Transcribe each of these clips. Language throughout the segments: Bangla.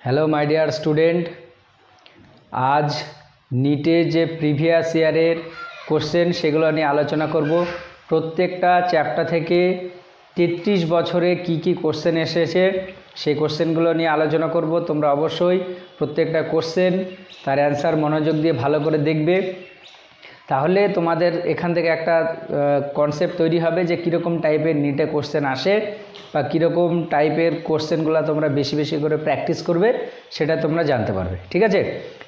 হ্যালো মাই ডিয়ার স্টুডেন্ট, আজ নিটের যে প্রিভিয়াস ইয়ারের কোশ্চেন সেগুলো নিয়ে আলোচনা করব। প্রত্যেকটা চ্যাপ্টার থেকে 33 বছরে কি কি কোশ্চেন এসেছে সেই কোশ্চেনগুলো নিয়ে আলোচনা করব। তোমরা অবশ্যই প্রত্যেকটা কোশ্চেন তার অ্যান্সার মনোযোগ দিয়ে ভালো করে দেখবে, তাহলে তোমাদের এখান থেকে একটা কনসেপ্ট তৈরি হবে যে কীরকম টাইপের নিটে কোশ্চেন আসে বা কীরকম টাইপের কোশ্চেনগুলো তোমরা বেশি বেশি করে প্র্যাকটিস করবে সেটা তোমরা জানতে পারবে। ঠিক আছে,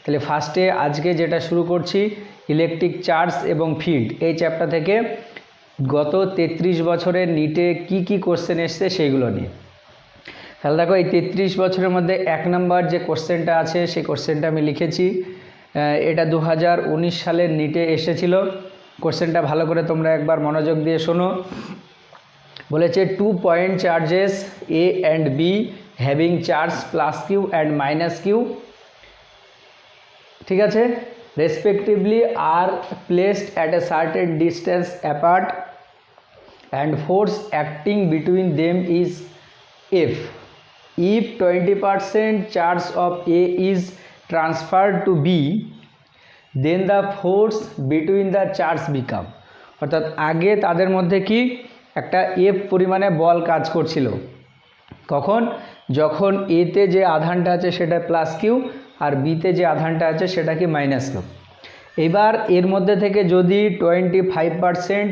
তাহলে ফার্স্টে আজকে যেটা শুরু করছি, ইলেকট্রিক চার্জ এবং ফিল্ড, এই চ্যাপ্টার থেকে গত 33 বছরের নিটে কি কি কোশ্চেন এসছে সেইগুলো নিয়ে। তাহলে দেখো, এই 33 বছরের মধ্যে 1 নম্বর যে কোশ্চেনটা আছে সেই কোশ্চেনটা আমি লিখেছি। এটা 2019 সালের নিটে এসেছিল। কোশ্চেনটা ভালো করে তোমরা একবার মনোযোগ দিয়ে শোনো। বলেছে 2 point charges A and B having charge plus Q and minus Q, ঠিক আছে, respectively are placed at a certain distance apart and force acting between them is F. If 20% charge of A is transferred to B, then the force between the charge become, অর্থাৎ আগে তাদের মধ্যে কি একটা এফ পরিমাণে বল কাজ করছিল। কখন? যখন এতে যে আধানটা আছে সেটা প্লাস কিউ আর বিতে যে আধানটা আছে সেটা কি মাইনাস কিউ। এবার এর মধ্যে থেকে যদি 25%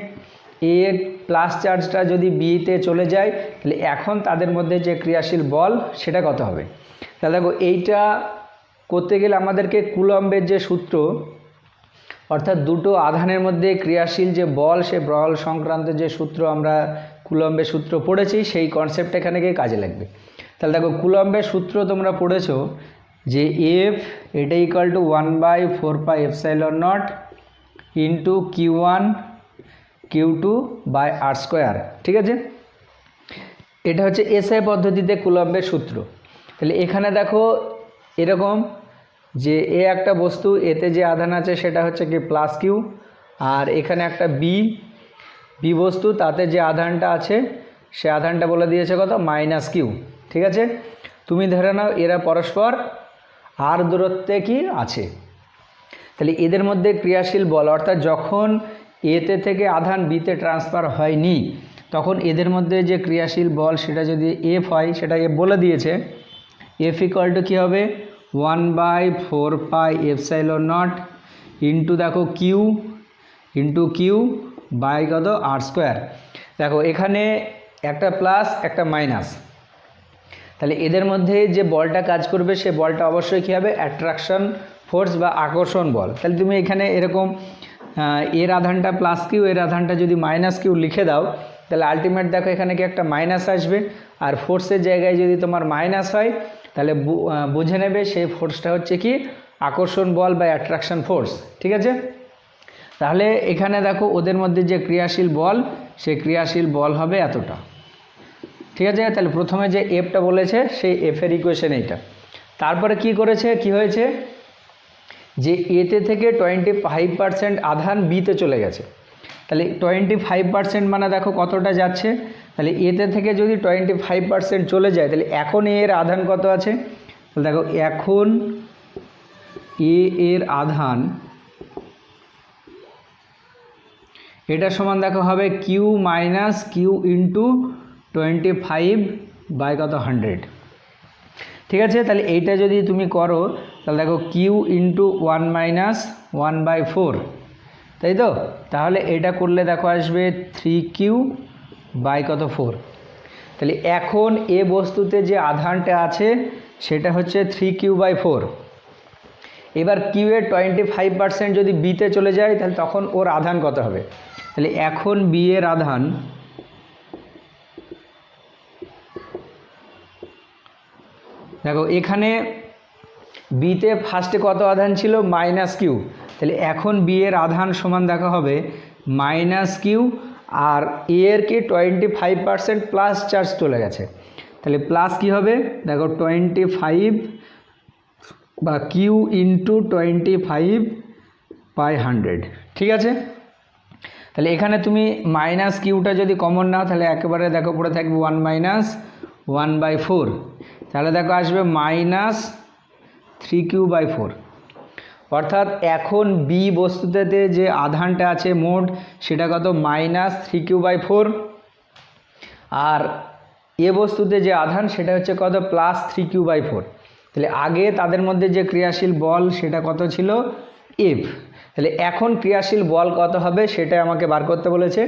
এর প্লাস চার্জটা যদি বিতে চলে যায়, তাহলে এখন তাদের মধ্যে যে ক্রিয়াশীল বল সেটা কত হবে। তাহলে দেখো, এইটা করতে গেলে আমাদেরকে কুলম্বের যে সূত্র, অর্থাৎ দুটো আধানের মধ্যে ক্রিয়াশীল যে বল, সে বল সংক্রান্ত যে সূত্র আমরা কুলম্বের সূত্র পড়েছি, সেই কনসেপ্ট এখানে গিয়ে কাজে লাগবে। তাহলে দেখো, কুলম্বের সূত্র তোমরা পড়েছো যে এফ এটা equal to 1/4πε0 into Q1 Q2 by R square. ঠিক আছে, এটা হচ্ছে এসআই পদ্ধতিতে কুলম্বের সূত্র। তাহলে এখানে দেখো এরকম যে এ একটা বস্তু, এতে যে আধান আছে সেটা হচ্ছে কি প্লাস কিউ, আর এখানে একটা বি বস্তু, তাতে যে আধানটা আছে সে আধানটা বলে দিয়েছে কত, মাইনাস কিউ। ঠিক আছে, তুমি ধরে নাও এরা পরস্পর আর দূরত্বে কি আছে। তাহলে এদের মধ্যে ক্রিয়াশীল বল, অর্থাৎ যখন এতে থেকে আধান বিতে ট্রান্সফার হয়নি তখন এদের মধ্যে যে ক্রিয়াশীল বল সেটা যদি এফ হয়, সেটা এফ বলে দিয়েছে। এফ ইকুয়াল টু কী হবে, 1/4πε0 ইন্টু দেখো কিউ বাই কত আর স্কোয়ার। দেখো এখানে একটা প্লাস একটা মাইনাস, তাহলে এদের মধ্যে যে বলটা কাজ করবে সে বলটা অবশ্যই কী হবে, অ্যাট্রাকশন ফোর্স বা আকর্ষণ বল। তাহলে তুমি এখানে এরকম এর আধানটা প্লাস কিউ, এর আধানটা যদি মাইনাস কিউ লিখে দাও, তাহলে আলটিমেট দেখো এখানে কি একটা মাইনাস আসবে, আর ফোর্সের জায়গায় যদি তোমার মাইনাস হয় তাহলে বুঝে নেবে সেই ফোর্সটা হচ্ছে কি আকর্ষণ বল বা অ্যাট্রাকশন ফোর্স। ঠিক আছে, তাহলে এখানে দেখো ওদের মধ্যে যে ক্রিয়াশীল বল, সেই ক্রিয়াশীল বল হবে এতটা। ঠিক আছে, তাহলে প্রথমে যে এফটা বলেছে সেই এফের ইকুয়েশন এইটা। তারপরে কি করেছে, কি হয়েছে যে এতে থেকে 25% আধান বিতে চলে গেছে। তাহলে 25% মানে দেখো কতটা যাচ্ছে, তাহলে এতে থেকে যদি 25% চলে যায় তাহলে এখন এর আধান কত আছে, তাহলে দেখো এখন এর আধান এটা সমান দেখো হবে Q minus Q into 25 by কত 100। ঠিক আছে, তাহলে এইটা যদি তুমি করো তাহলে দেখো কিউ ইন্টু 1 মাইনাস 1/4, তাই তো। তাহলে এটা করলে দেখো আসবে 3Q বাই কত 4। তাহলে এখন এ বস্তুতে যে আধানটা আছে সেটা হচ্ছে 3Q/4। এবার কিউ এর 25% যদি বিতে চলে যায় তাহলে তখন ওর আধান কত হবে। তাহলে এখন বি এর আধান দেখো, এখানে বিতে ফার্স্টে কত আধান ছিল, মাইনাস কিউ। তাহলে এখন বি এর আধান সমান দেখা হবে মাইনাস কিউ, আর এর কি 25% প্লাস চার্জ চলে গেছে, তাহলে প্লাস কি হবে দেখো 25 বা কিউ ইন্টু 25/100। ঠিক আছে, তাহলে এখানে তুমি মাইনাস কিউটা যদি কমন নাও তাহলে একেবারে দেখো পড়ে থাকবে 1 - 1/4। তাহলে দেখো আসবে -3q/4। অর্থাৎ এখন বি বস্তুতে যে আধানটা আছে মোট সেটা কত -3q/4, আর এ বস্তুতে যে আধান সেটা হচ্ছে কত +3q/4। তাহলে আগে তাদের মধ্যে যে ক্রিয়াশীল বল সেটা কত ছিল F। তাহলে এখন ক্রিয়াশীল বল কত হবে সেটা আমাকে বার করতে বলেছে।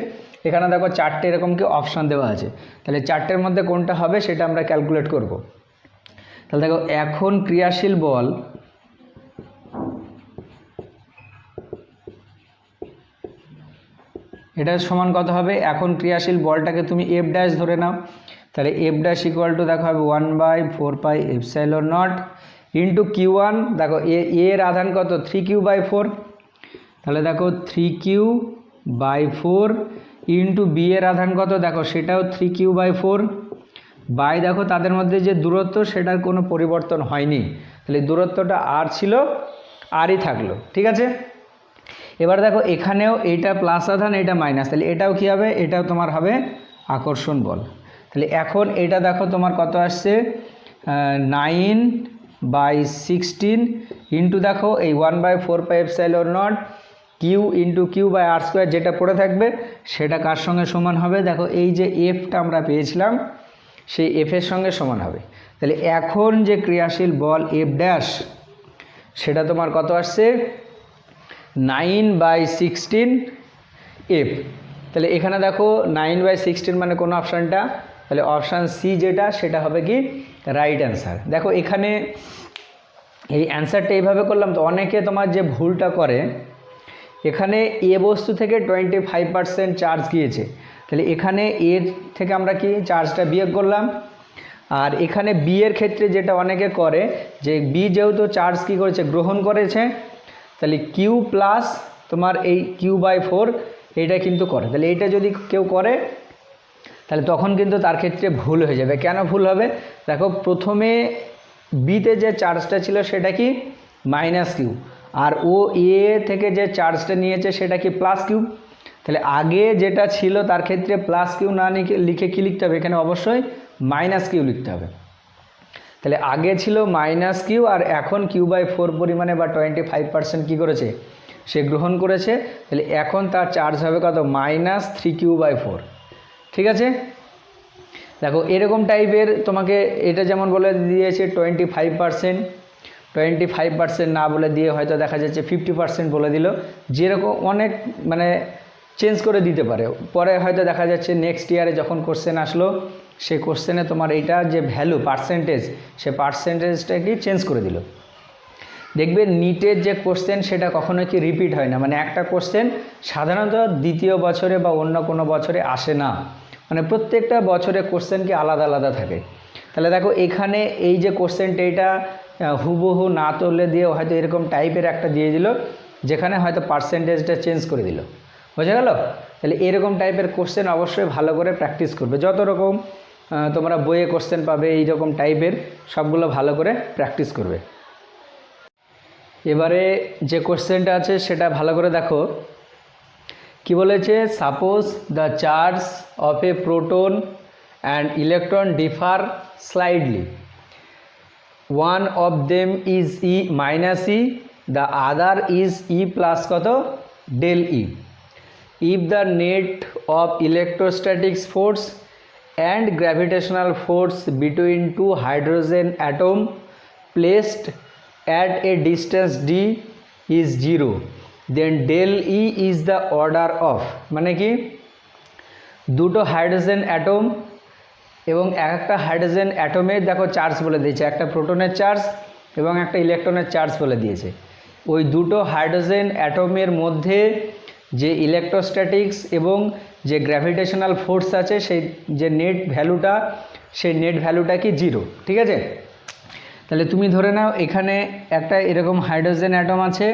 এখানে দেখো চারটে এরকম কি অপশান দেওয়া আছে, তাহলে চারটের মধ্যে কোনটা হবে সেটা আমরা ক্যালকুলেট করব। তাহলে দেখো এখন ক্রিয়াশীল বল এটা সমান কত হবে, এখন ক্রিয়াশীল বলটাকে তুমি F' ধরে নাও, তাহলে F' = দেখো হবে 1/4πε0 ইন্টু Q1। দেখো এর আধান কত 3q/4, তাহলে দেখো 3q/4 ইন্টু বি এর আধান কত দেখো সেটাও 3q/4 বাই দেখো তাদের মধ্যে যে দূরত্ব সেটার কোনো পরিবর্তন হয়নি, তাহলে দূরত্বটা আর ছিল আরই থাকলো। ঠিক আছে, এবার দেখো এখানেও এইটা প্লাস আধান এটা মাইনাস, তাহলে এটাও কি হবে, এটাও তোমার হবে আকর্ষণ বল। তাহলে এখন এটা দেখো তোমার কত আসছে 9/16 ইন্টু দেখো এই 1/4πε0 কিউ ইন্টু q/r², যেটা পড়ে থাকবে সেটা কার সঙ্গে সমান হবে, দেখো এই যে এফটা আমরা পেয়েছিলাম সেই এফের সঙ্গে সমান হবে। তাহলে এখন যে ক্রিয়াশীল বল F' সেটা তোমার কত আসছে 9/16 F। তাহলে এখানে দেখো 9/16 মানে কোন অপশানটা, তাহলে অপশান সি যেটা সেটা হবে কি রাইট অ্যান্সার। দেখো এখানে এই অ্যান্সারটা এইভাবে করলাম তো অনেকে তোমার যে ভুলটা করে, এখানে এ বস্তু থেকে 25% চার্জ গিয়েছে, তাহলে এখানে এর থেকে আমরা কি চার্জটা বিয়োগ করলাম। আর এখানে বি এর ক্ষেত্রে যেটা অনেকে করে যে বি যেহেতু চার্জ কি করেছে গ্রহণ করেছে, তাহলে কিউ প্লাস তোমার এই q/4 এইটা কিন্তু করে, তাহলে এইটা যদি কেউ করে তাহলে তখন কিন্তু তার ক্ষেত্রে ভুল হয়ে যাবে। কেন ভুল হবে, দেখো প্রথমে বিতে যে চার্জটা ছিল সেটা কি -q, আর ও এ থেকে যে চার্জটা নিয়েছে সেটা কি +q। তাহলে আগে যেটা ছিল তার ক্ষেত্রে +q না লিখে কি লিখতে হবে, এখানে অবশ্যই -q লিখতে হবে। তাহলে আগে ছিল -q আর এখন q/4 পরিমাণে বা 25% কী করেছে সে গ্রহণ করেছে, তাহলে এখন তার চার্জ হবে কত -3q/4। ঠিক আছে, দেখো এরকম টাইপের তোমাকে এটা যেমন বলে দিয়েছে 25% না বলে দিয়ে হয়তো দেখা যাচ্ছে 50% বলে দিল, যেরকম অনেক মানে চেঞ্জ করে দিতে পারে। পরে হয়তো দেখা যাচ্ছে নেক্সট ইয়ারে যখন কোশ্চেন আসলো সেই কোশ্চেনে তোমার এইটা যে ভ্যালু পার্সেন্টেজ সে পার্সেন্টেজটা কি চেঞ্জ করে দিল। দেখবে নিটের যে কোশ্চেন সেটা কখনো কি রিপিট হয় না, মানে একটা কোশ্চেন সাধারণত দ্বিতীয় বছরে বা অন্য কোনো বছরে আসে না, মানে প্রত্যেকটা বছরে কোশ্চেন কি আলাদা আলাদা থাকে। তাহলে দেখো এখানে এই যে কোশ্চেনটা এটা হুবহু না তুলে দিয়ে হয়তো এরকম টাইপের একটা দিয়ে দিল যেখানে হয়তো পার্সেন্টেজটা চেঞ্জ করে দিল, বোঝা গেল। তাহলে এরকম টাইপের কোশ্চেন অবশ্যই ভালো করে প্র্যাকটিস করবে, যত রকম তোমরা বইয়ে কোশ্চেন পাবে এই রকম টাইপের সবগুলো ভালো করে প্র্যাকটিস করবে। এবারে যে কোশ্চেনটা আছে সেটা ভালো করে দেখো কি বলেছে, suppose the charge of A proton and electron differ slightly, one of them is E -e, the other is E plus কত del E, if the net of electrostatic force and gravitational force between two hydrogen atom placed at a distance d is 0, then del E is the order of, মানে কি দুটো হাইড্রোজেন অ্যাটম এবং একটা হাইড্রোজেন অ্যাটমের দেখো চার্জ বলে দিয়েছে, একটা প্রোটনের চার্জ এবং একটা ইলেকট্রনের চার্জ বলে দিয়েছে। ওই দুটো হাইড্রোজেন অ্যাটমের মধ্যে যে ইলেকট্রোস্ট্যাটিক্স এবং যে গ্র্যাভিটেশনাল ফোর্স আছে সেই যে নেট ভ্যালুটা সেই নেট ভ্যালুটা কি 0। ঠিক আছে, তাহলে তুমি ধরে নাও এখানে একটা এরকম হাইড্রোজেন অ্যাটম আছে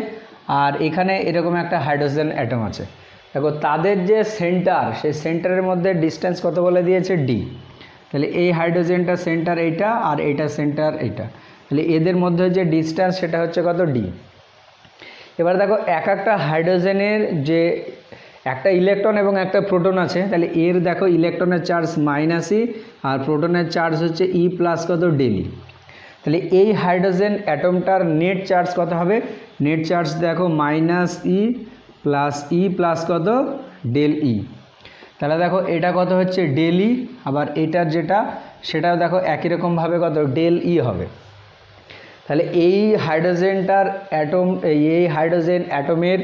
আর এখানে এরকম একটা হাইড্রোজেন অ্যাটম আছে। দেখো তাদের যে সেন্টার সেই সেন্টারের মধ্যে ডিস্টেন্স কত বলে দিয়েছে d, তাহলে এই হাইড্রোজেনটা সেন্টার এইটা আর এইটা সেন্টার এইটা, তাহলে এদের মধ্যে যে ডিস্টেন্স সেটা হচ্ছে কত d। এবার দেখো এক একটা হাইড্রোজেনের যে একটা ইলেকট্রন এবং একটা প্রোটন আছে, তাহলে এর দেখো ইলেকট্রনের চার্জ -e আর প্রোটনের চার্জ হচ্ছে E প্লাস কত del E। তাহলে এই হাইড্রোজেন অ্যাটমটার নেট চার্জ কত হবে? নেট চার্জ দেখো -e প্লাস কত del E। তাহলে দেখো এটা কত হচ্ছে del E, আবার এটার যেটা সেটাও দেখো একই রকমভাবে কত del E হবে। তাহলে এই হাইড্রোজেনটার অ্যাটম, এই হাইড্রোজেন অ্যাটমের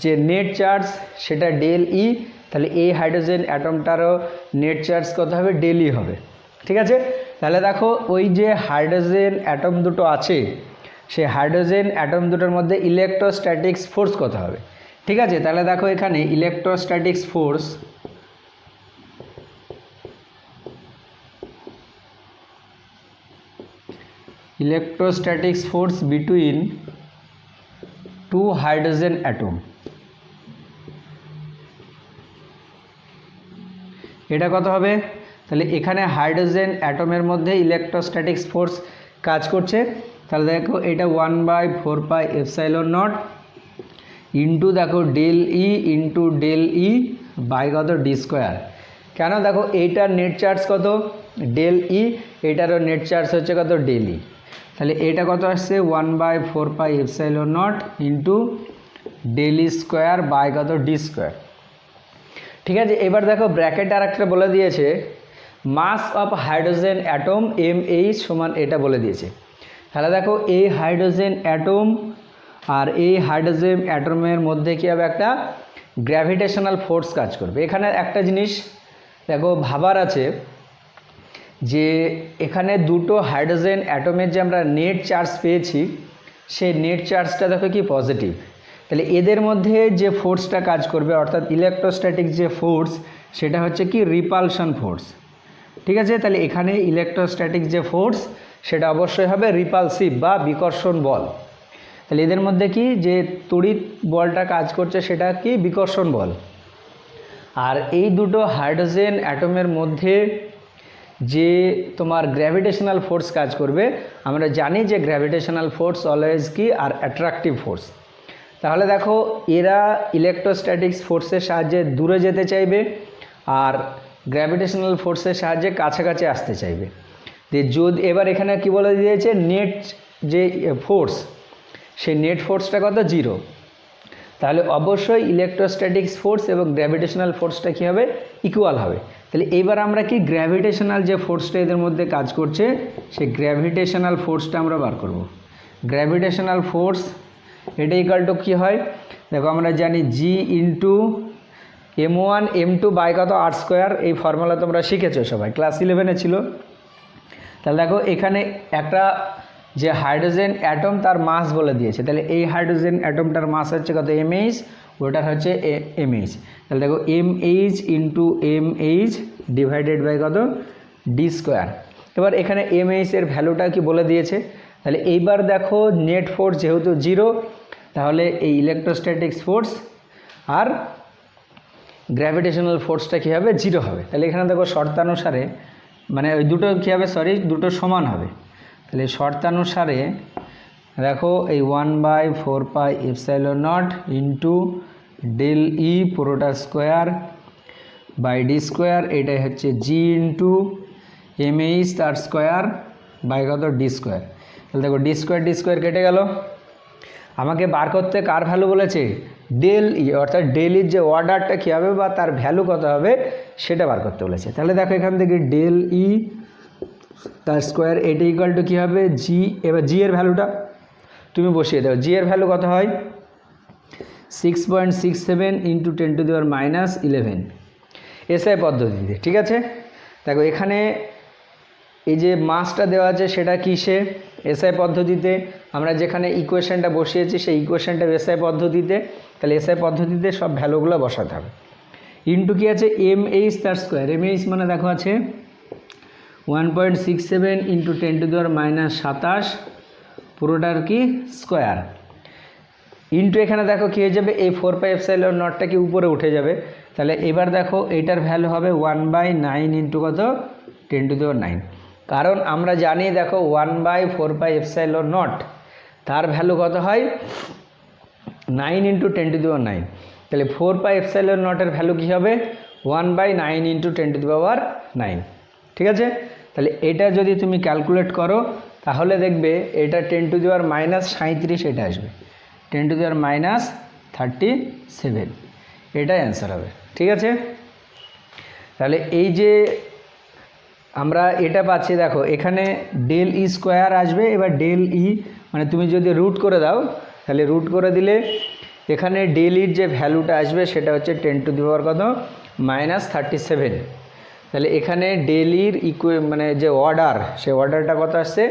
যে নেট চার্জ সেটা del E, তাহলে এই হাইড্রোজেন অ্যাটমটারও নেট চার্জ কত হবে? del E হবে। ঠিক আছে, তাহলে দেখো ওই যে হাইড্রোজেন অ্যাটম দুটো আছে সেই হাইড্রোজেন অ্যাটম দুটোর মধ্যে ইলেকট্রোস্ট্যাটিক্স ফোর্স কত হবে। ঠিক আছে, তাহলে দেখো এখানে electrostatics force between two hydrogen atom, এটা কত হবে? তাহলে এখানে হাইড্রোজেন অ্যাটমের মধ্যে ইলেকট্রোস্ট্যাটিক্স ফোর্স কাজ করছে, তাহলে দেখো এটা 1/4πε0 ইন্টু দেখো del E বাই কত ডি স্কোয়ার। কেন? দেখো এইটার নেট চার্জ কত? del E, এইটারও নেট চার্জ হচ্ছে কত? del E। তাহলে এটা কত আসছে? 1/4πε0 into del E square by কত ডি স্কোয়ার। ঠিক আছে, এবার দেখো ব্র্যাকেট আর একটা বলে দিয়েছে mass of hydrogen atom mH সমান এটা বলে দিয়েছে। তাহলে দেখো এই হাইড্রোজেন অ্যাটম আর এই হাইড্রোজেন অ্যাটমের মধ্যে কী হবে? একটা গ্র্যাভিটেশনাল ফোর্স কাজ করবে। এখানে একটা জিনিস দেখো ভাবার আছে যে এখানে দুটো হাইড্রোজেন অ্যাটমের যে আমরা নেট চার্জ পেয়েছি সেই নেট চার্জটা দেখো কি পজিটিভ। তাহলে এদের মধ্যে যে ফোর্সটা কাজ করবে অর্থাৎ ইলেকট্রোস্ট্যাটিক যে ফোর্স সেটা হচ্ছে কি রিপালশন ফোর্স। ঠিক আছে, তাহলে এখানে ইলেকট্রোস্ট্যাটিক যে ফোর্স সেটা অবশ্যই হবে রিপালসিভ বা বিকর্ষণ বল। তাহলে এদের মধ্যে কি যে তড়িৎ বলটা কাজ করছে সেটা কি? বিকর্ষণ বল। আর এই দুটো হাইড্রোজেন অ্যাটমের মধ্যে যে তোমার গ্র্যাভিটেশনাল ফোর্স কাজ করবে, আমরা জানি যে গ্র্যাভিটেশনাল ফোর্স অলওয়েজ কি আর অ্যাট্রাকটিভ ফোর্স। তাহলে দেখো এরা ইলেকট্রোস্ট্যাটিক্স ফোর্সের সাহায্যে দূরে যেতে চাইবে আর গ্র্যাভিটেশনাল ফোর্সের সাহায্যে কাছাকাছি আসতে চাইবে। যদি এবার এখানে কি বলে দিয়েছে নেট যে ফোর্স সেই নেট ফোর্সটা কত? 0। তাহলে অবশ্যই ইলেকট্রোস্ট্যাটিক্স ফোর্স এবং গ্র্যাভিটেশনাল ফোর্সটা কী হবে? ইকুয়াল হবে। তাহলে এইবার আমরা কি গ্র্যাভিটেশনাল যে ফোর্সটা এদের মধ্যে কাজ করছে সেই গ্র্যাভিটেশনাল ফোর্সটা আমরা বার করব। গ্র্যাভিটেশনাল ফোর্স এটা ইকুয়াল টু কী হয়? দেখো আমরা জানি G into m1 m2 by কত r²। এই ফর্মুলা তোমরা শিখেছো সবাই, ক্লাস 11-এ ছিল। তাহলে দেখো এখানে একটা যে হাইড্রোজেন অ্যাটম তার মাস বলে দিয়েছে, তাহলে এই হাইড্রোজেন অ্যাটমটার মাস হচ্ছে কত? mH, ওটার হচ্ছে mH। তাহলে দেখো mH into mH divided by কত? D square. এবার এখানে mH এর ভ্যালুটা কি বলে দিয়েছে। তাহলে এইবার দেখো নেট ফোর্স যেহেতু 0, তাহলে এই ইলেকট্রোস্ট্যাটিক্স ফোর্স আর গ্র্যাভিটেশনাল ফোর্সটা কী হবে? 0 হবে। তাহলে এখানে দেখো শর্তানুসারে মানে ওই দুটো কী হবে? দুটো সমান হবে। তাহলে শর্তানুসারে দেখো এই 1/4πε0 ইন্টু del E পুরোটা স্কোয়ার বাই ডি স্কোয়ার, এটাই হচ্ছে G ইন্টু mH তার স্কোয়ার বাই কত? D square. তাহলে দেখো ডি স্কোয়ার কেটে গেল। আমাকে বার করতে কার ভ্যালু বলেছে? del E, অর্থাৎ del E যে অর্ডারটা কী হবে বা তার ভ্যালু কত হবে সেটা বার করতে বলেছে। তাহলে দেখো এখান থেকে del E তার স্কোয়ার এটা ইকুয়াল টু কী হবে? G। এবার G এর ভ্যালুটা তুমি বসিয়ে দাও। G এর ভ্যালু কত হয়? 6.67 ইন্টু 10⁻11 এসআই পদ্ধতিতে। ঠিক আছে, দেখো এখানে এই যে মাসটা দেওয়া আছে সেটা কিসে? এসআই পদ্ধতিতে। আমরা যেখানে ইকুয়েশনটা বসিয়েছি সেই ইকুয়েশনটা এসআই পদ্ধতিতে, তাহলে এসআই পদ্ধতিতে সব ভ্যালুগুলো বসাতে হবে। ইন্টু কি আছে? mH তার স্কোয়ার। mH মানে দেখো আছে 1.67 ইন্টু 10⁻27 পুরোটার কি স্কোয়ার ইন্টু এখানে দেখো কী হয়ে যাবে? এই 4πε0টা কি উপরে উঠে যাবে। তাহলে এবার দেখো এইটার ভ্যালু হবে 1/9 ইন্টু কত? 10⁹। কারণ আমরা জানি দেখো 1/4πε0 তার ভ্যালু কত হয়? 9 ইন্টু 10⁹। তাহলে 4πε0 ভ্যালু কী হবে 1/9 × 10⁹ ঠিক আছে। তাহলে এটা যদি তুমি ক্যালকুলেট করো তাহলে দেখবে এটা 10⁻⁻37 এটা আসবে 10⁻37 এটাই অ্যান্সার হবে, ঠিক আছে। তাহলে এই যে আমরা এটা পাচ্ছি দেখো এখানে ∇e² আসবে, এবার ∇e মানে তুমি যদি রুট করে দাও তাহলে রুট করে দিলে এখানে ∇eর যে ভ্যালুটা আসবে সেটা হচ্ছে 10⁻⁻37। তাহলে এখানে ∇eর মানে যে অর্ডার সেই অর্ডারটা কত আসছে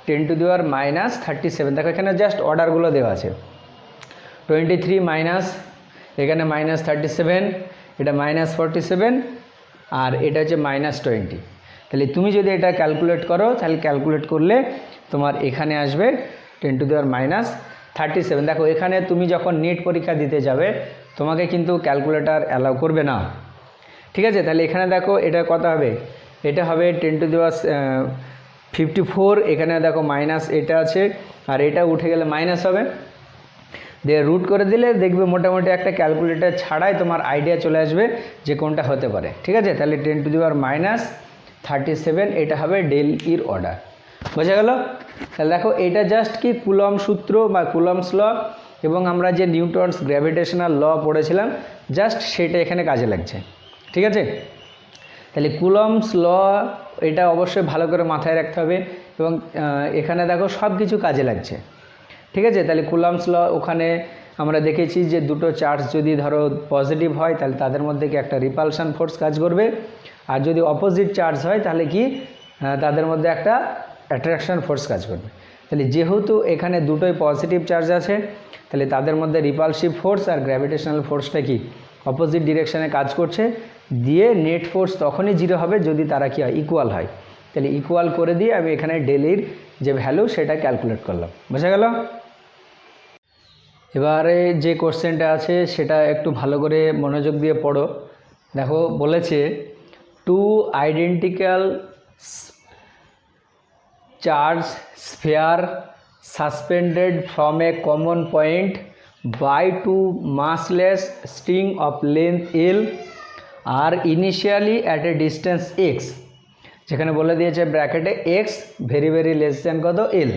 10⁻⁻37। দেখো এখানে জাস্ট অর্ডারগুলো দেওয়া আছে 23 মাইনাস এখানে -37 এটা -47 আর এটা হচ্ছে -20। তাহলে তুমি যদি এটা ক্যালকুলেট করো তাহলে ক্যালকুলেট করলে তোমার এখানে আসবে 10⁻⁻37। দেখো এখানে তুমি যখন নেট পরীক্ষা দিতে যাবে তোমাকে কিন্তু ক্যালকুলেটর অ্যালাউ করবে না, ঠিক আছে। তাহলে এখানে দেখো এটা কত হবে, এটা হবে 10⁻54, এখানে দেখো মাইনাস এটা আছে আর এটা উঠে গেলে মাইনাস হবে, দিয়ে রুট করে দিলে দেখবে মোটামুটি একটা ক্যালকুলেটর ছাড়াই তোমার আইডিয়া চলে আসবে যে কোনটা হতে পারে, ঠিক আছে। তাহলে 10⁻⁻37 এটা হবে ∇eর অর্ডার, বোঝা গেল। তাহলে দেখো এটা জাস্ট কি কুলম সূত্র বা কুলমস ল এবং আমরা যে নিউটনস গ্র্যাভিটেশনাল ল পড়েছিলাম জাস্ট সেটা এখানে কাজে লাগছে, ঠিক আছে। তাহলে কুলমস ল এটা অবশ্যই ভালো করে মাথায় রাখতে হবে এবং এখানে দেখো সব কিছু কাজে লাগছে, ঠিক আছে। তাহলে কুলমস ল ওখানে আমরা দেখেছি যে দুটো চার্জ যদি ধরো পজিটিভ হয় তাহলে তাদের মধ্যে কি একটা রিপালশন ফোর্স কাজ করবে, আর যদি অপোজিট চার্জ হয় তাহলে কি তাদের মধ্যে একটা অ্যাট্রাকশন ফোর্স কাজ করবে। তাহলে যেহেতু এখানে দুটোই পজিটিভ চার্জ আছে তাহলে তাদের মধ্যে রিপালসিভ ফোর্স আর গ্র্যাভিটেশনাল ফোর্সটা কি অপোজিট ডিরেকশানে কাজ করছে, দিয়ে নেট ফোর্স তখনই 0 হবে যদি তারা কি হয় ইকুয়াল হয়। তাহলে ইকুয়াল করে দিয়ে আমি এখানে ∇eর যে ভ্যালু সেটা ক্যালকুলেট করলাম, বোঝা গেল। এবারে যে কোশ্চেনটা আছে সেটা একটু ভালো করে মনোযোগ দিয়ে পড়ো। দেখো বলেছে 2 identical charge sphere suspended from a common point by 2 massless string of length L are initially at a distance x, যেখানে বলে দিয়েছে ব্র্যাকেটে x very very less than কত L,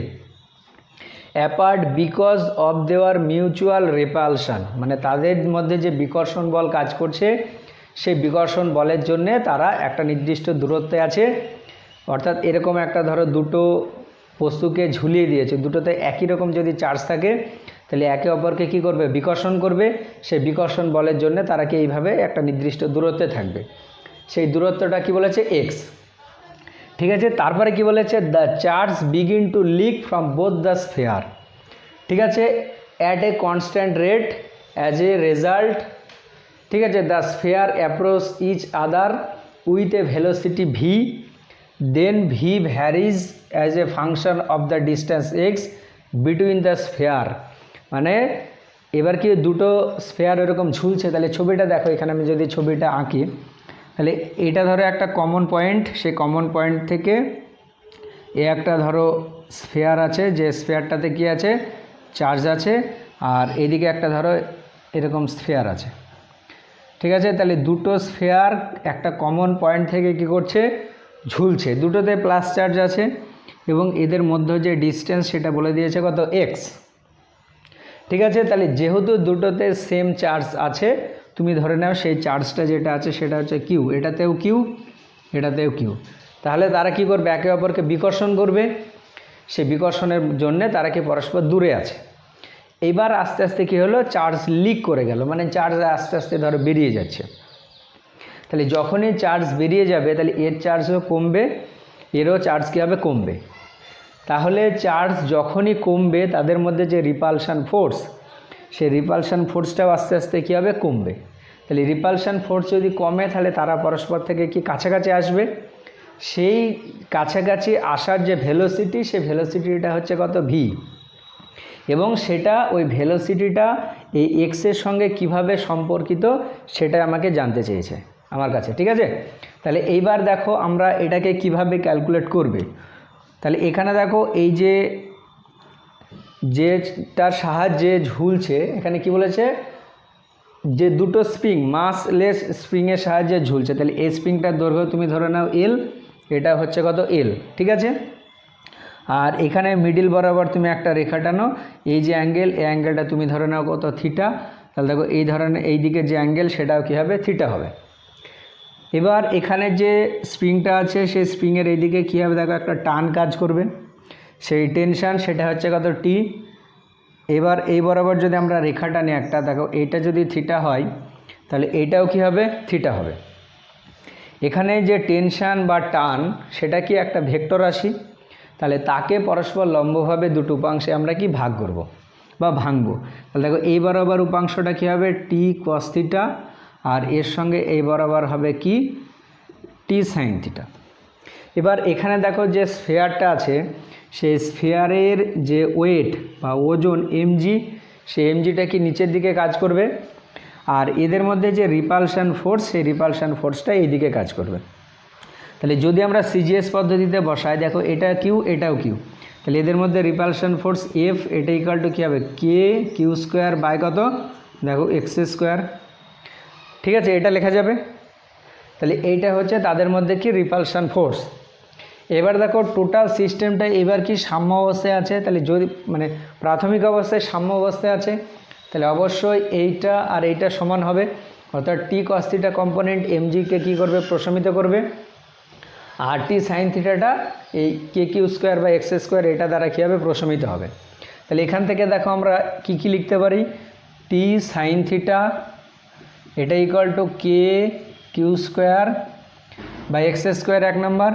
অ্যাপার্ট বিকজ অফ দেওয়ার মিউচুয়াল রিপালশন, মানে তাদের মধ্যে যে বিকর্ষণ বল কাজ করছে সেই বিকর্ষণ বলের জন্যে তারা একটা নির্দিষ্ট দূরত্বে আছে। অর্থাৎ এরকম একটা ধরো দুটো বস্তুকে ঝুলিয়ে দিয়েছে, দুটোতে একই রকম যদি চার্জ থাকে তাহলে একে অপরকে কী করবে বিকর্ষণ করবে, সেই বিকর্ষণ বলের জন্য তারা কি এইভাবে একটা নির্দিষ্ট দূরত্বে থাকবে, সেই দূরত্বটা কি বলেছে x, ঠিক আছে। তারপরে কি বলেছে the charge begin to leak from both the sphere, ঠিক আছে, at a constant rate as a result, ঠিক আছে, the sphere approach each other with a velocity v, then v varies as a function of the distance x between the sphere. মানে এবার কি দুটো স্ফিয়ার এরকম ঝুলছে, তাহলে ছবিটা দেখো এখানে আমি যদি ছবিটা আঁকি তাহলে এটা ধরো একটা কমন পয়েন্ট, সেই কমন পয়েন্ট থেকে এ একটা ধরো স্ফিয়ার আছে, যে স্ফিয়ারটাতে কি আছে চার্জ আছে, আর এদিকে একটা ধরো এরকম স্ফিয়ার আছে, ঠিক আছে। তাহলে দুটো স্ফিয়ার একটা কমন পয়েন্ট থেকে কি করছে ঝুলছে, দুটোতে প্লাস চার্জ আছে এবং এদের মধ্যে যে ডিস্টেন্স সেটা বলে দিয়েছে কত x, ঠিক আছে। তাহলে যেহেতু দুটোতে সেম চার্জ আছে তুমি ধরে নাও সেই চার্জটা যেটা আছে সেটা হচ্ছে q, এটাতেও q এটাতেও q, তাহলে তারা কি করবে একে অপরকে বিকর্ষণ করবে, সেই বিকর্ষণের জন্যে তারা কি পরস্পর দূরে আছে। এইবার আস্তে আস্তে কি হলো চার্জ লিক করে গেল, মানে চার্জ আস্তে আস্তে ধরো বেরিয়ে যাচ্ছে। তাহলে যখনই চার্জ বেরিয়ে যাবে তাহলে এর চার্জও কমবে, এরও চার্জ কী হবে কমবে। তাহলে চার্জ যখনই কমবে তাদের মধ্যে যে রিপালশন ফোর্স সেই রিপালশন ফোর্সটাও আস্তে আস্তে কী হবে কমবে। তাহলে রিপালশন ফোর্স যদি কমে তাহলে তারা পরস্পর থেকে কি কাছাকাছি আসবে, সেই কাছাকাছি আসার যে ভেলোসিটি সেই ভেলোসিটিটা হচ্ছে কত v, এবং সেটা ওই ভেলোসিটিটা এই এক্সের সঙ্গে কিভাবে সম্পর্কিত সেটা আমাকে জানতে চেয়েছে আমার কাছে, ঠিক আছে। তাহলে এইবার দেখো আমরা এটাকে কিভাবে ক্যালকুলেট করবে। তাহলে এখানে দেখো এই যেটার সাহায্যে ঝুলছে এখানে কি বলেছে যে দুটো স্প্রিং মাসলেস স্প্রিংয়ের সাহায্যে ঝুলছে, তাহলে এই স্প্রিংটার দৈর্ঘ্য তুমি ধরে নাও এল, এটা হচ্ছে কত এল, ঠিক আছে। আর এখানে মিডিল বরাবর তুমি একটা রেখা টানো, এই যে অ্যাঙ্গেল, এই অ্যাঙ্গেলটা তুমি ধরে নাও কত থিটা, তাহলে দেখো এই ধরনের এই দিকে যে অ্যাঙ্গেল সেটাও কী হবে থিটা হবে। এবার এখানে যে স্প্রিংটা আছে সেই স্প্রিংয়ের এইদিকে কী হবে দেখো একটা টান কাজ করবে, সেই টেনশান সেটা হচ্ছে কত টি। এবার এই বরাবর যদি আমরা রেখা টানি একটা, দেখো এইটা যদি থিটা হয় তাহলে এইটাও কী হবে থিটা হবে। এখানে যে টেনশান বা টান সেটা কি একটা ভেক্টর রাশি, তাহলে তাকে পরস্পর লম্বভাবে দুটো উপাংশে আমরা কি ভাগ করব বা ভাঙবো। তাহলে দেখো এই বরাবর উপাংশটা কী হবে টি কস থিটা, আর এর সঙ্গে এই বরাবর হবে কি টি সাইন থিটা। এবার এখানে দেখো যে স্ফেয়ারটা আছে সেই স্ফেয়ারের যে ওয়েট বা ওজন এমজি, সেই এমজিটা কি নিচের দিকে কাজ করবে, আর এদের মধ্যে যে রিপালশান ফোর্স সেই রিপালশান ফোর্সটা এই দিকে কাজ করবে। তাহলে যদি আমরা সিজিএস পদ্ধতিতে বসাই, দেখো এটা কিউ এটাও কিউ, তাহলে এদের মধ্যে রিপালশান ফোর্স এফ, এটা ইকুয়াল টু কী হবে কে কিউ স্কোয়ার বাই কত দেখো এক্স স্কোয়ার, ঠিক আছে, এটা লেখা যাবে। তাহলে এইটা হচ্ছে তাদের মধ্যে কি রিপালশান ফোর্স। এবার দেখো টোটাল সিস্টেমটা এবার কি সাম্য অবস্থায় আছে, তাহলে যদি মানে প্রাথমিক অবস্থায় সাম্য অবস্থায় আছে, তাহলে অবশ্যই এইটা আর এইটা সমান হবে, অর্থাৎ টি কস থিটা কম্পোনেন্ট এমজিকে কী করবে প্রশমিত করবে, আর টি সাইন থিটাটা এই কে কিউ স্কোয়ার বা এক্স স্কোয়ার এটা দ্বারা কী হবে প্রশমিত হবে। তাহলে এখান থেকে দেখো আমরা কি লিখতে পারি, টি সাইন থিটা এটা equal to K Q square বা এক্স স্কোয়ার এক নম্বর,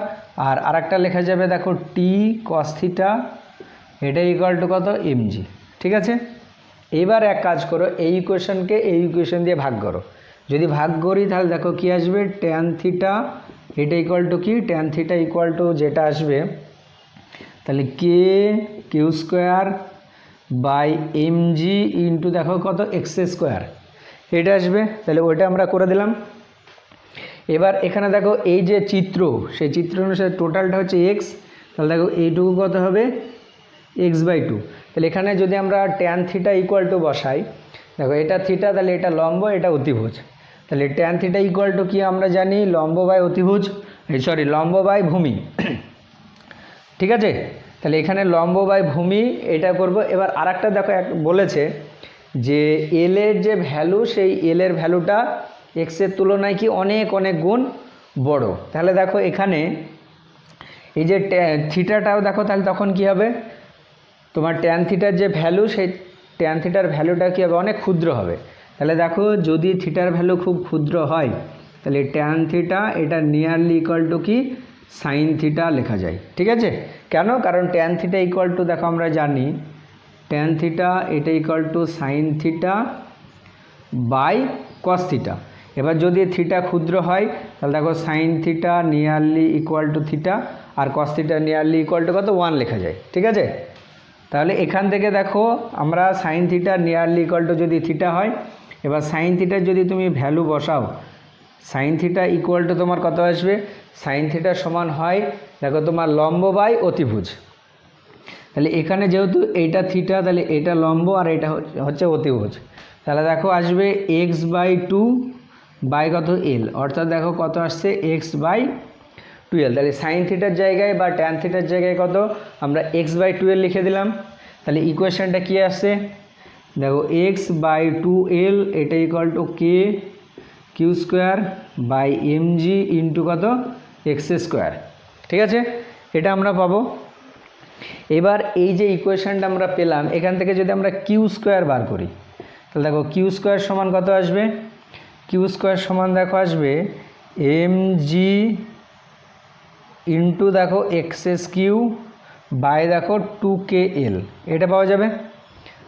আর আরেকটা লেখা যাবে দেখো টি কস থিটা এটা ইকুয়াল টু কত এমজি, ঠিক আছে। এবার এক কাজ করো, এই ইকুয়েশনকে এই ইকুয়েশন দিয়ে ভাগ করো, যদি ভাগ করি তাহলে দেখো কি আসবে ট্যান থিটা এটা ইকুয়াল টু কি ট্যান থিটা ইকুয়াল টু যেটা আসবে তাহলে K Q square by MG into দেখো কত এক্স স্কোয়ার এটা আসবে, তাহলে ওইটা আমরা করে দিলাম। এবার এখানে দেখো এই যে চিত্র সেই চিত্র অনুসারে টোটালটা হচ্ছে এক্স, তাহলে দেখো এইটুকু কত হবে এক্স বাই টু। তাহলে এখানে যদি আমরা ট্যান থিটা ইকুয়াল টু বসাই, দেখো এটা থিটা তাহলে এটা লম্ব এটা অতিভুজ, তাহলে ট্যান থিটা ইকুয়াল টু কি আমরা জানি লম্ব বাই অতিভুজ, সরি লম্ব বাই ভূমি, ঠিক আছে। তাহলে এখানে লম্ব বাই ভূমি এটা করব। এবার আরেকটা দেখো বলেছে যে এল এর যে ভ্যালু সেই এল এর ভ্যালুটা এক্সের তুলনায় কি অনেক অনেক গুণ বড়, তাহলে দেখো এখানে এই যে থিটাটাও দেখো তাহলে তখন কি হবে তোমার ট্যান থিটার যে ভ্যালু সেই ট্যান থিটার ভ্যালুটা কী হবে অনেক ক্ষুদ্র হবে। তাহলে দেখো যদি থিটার ভ্যালু খুব ক্ষুদ্র হয় তাহলে ট্যান থিটা এটা নিয়ারলি ইকুয়াল টু কি সাইন থিটা লেখা যায়, ঠিক আছে। কেন, কারণ ট্যান থিটা ইকুয়াল টু দেখো আমরা জানি ট্যান থিটা এটা equal to sine theta by cos theta. এবার যদি থিটা ক্ষুদ্র হয় তাহলে দেখো sine theta nearly equal to theta আর cos theta nearly equal to কত 1 লেখা যায়, ঠিক আছে। তাহলে এখান থেকে দেখো আমরা sign theta nearly equal two যদি থিটা হয়, এবার সাইন থিটার যদি তুমি ভ্যালু বসাও সাইন থিটা ইকুয়াল টু তোমার কত আসবে, সাইন থিটা সমান হয় দেখো তোমার লম্ব বাই অতিভুজ। তাহলে এখানে যেহেতু এইটা থিটা তাহলে এটা লম্ব আর এটা হচ্ছে অতিভুজ, তাহলে দেখো আসবে এক্স বাই টু বাই কত এল, অর্থাৎ দেখো কত আসছে এক্স বাই 12। তাহলে সাইন থিটার জায়গায় বা ট্যান থিটার জায়গায় কত আমরা এক্স বাই 12 লিখে দিলাম। তাহলে ইকুয়েশনটা কী আসছে দেখো এক্স বাই 2l এটা equal to K Q square by MG into কত এক্স স্কোয়ার, ঠিক আছে, এটা আমরা পাবো। এবার এই যে ইকুয়েশনটা আমরা পেলাম এখান থেকে যদি আমরা কিউ স্কোয়ার বার করি তাহলে দেখো কিউ স্কোয়ার সমান কত আসবে, কিউ স্কোয়ার সমান দেখো আসবে এমজি ইন্টু দেখো এক্সএস কিউ বাই দেখো 2kl এটা পাওয়া যাবে।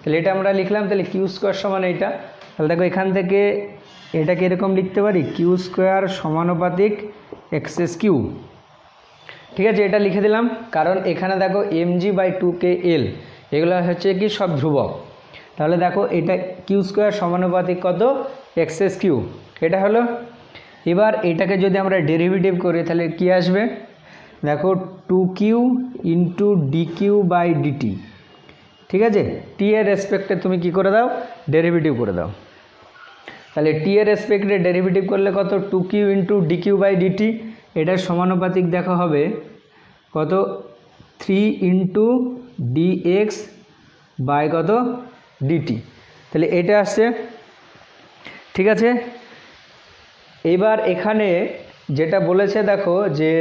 তাহলে এটা আমরা লিখলাম, তাহলে কিউ স্কোয়ার সমান এইটা, তাহলে দেখো এখান থেকে এটাকে এরকম লিখতে পারি কিউ স্কোয়ার সমানুপাতিক এক্সএস কিউ, ঠিক আছে, এটা লিখে দিলাম। কারণ এখানে দেখো এমজি বাই 2kl এগুলো হচ্ছে কি সব ধ্রুবক, তাহলে দেখো এটা কিউ স্কোয়ার সমানুপাতিক কত এক্সএস কিউ এটা হলো। এবার এটাকে যদি আমরা ডেরিভেটিভ করি তাহলে কি আসবে দেখো 2q into DQ by DT, ঠিক আছে, টি এর রেসপেক্টে তুমি কি করে দাও ডেরিভেটিভ করে দাও। তাহলে টি এর রেসপেক্টে ডেরিভেটিভ করলে কত 2q into DQ by DT, এটার সমানুপাতিক দেখা হবে কত 3 ইন্টু ডিএক্স বাই কত ডিটি। তাহলে এটা আসছে, ঠিক আছে। এবার এখানে যেটা বলেছে দেখো যে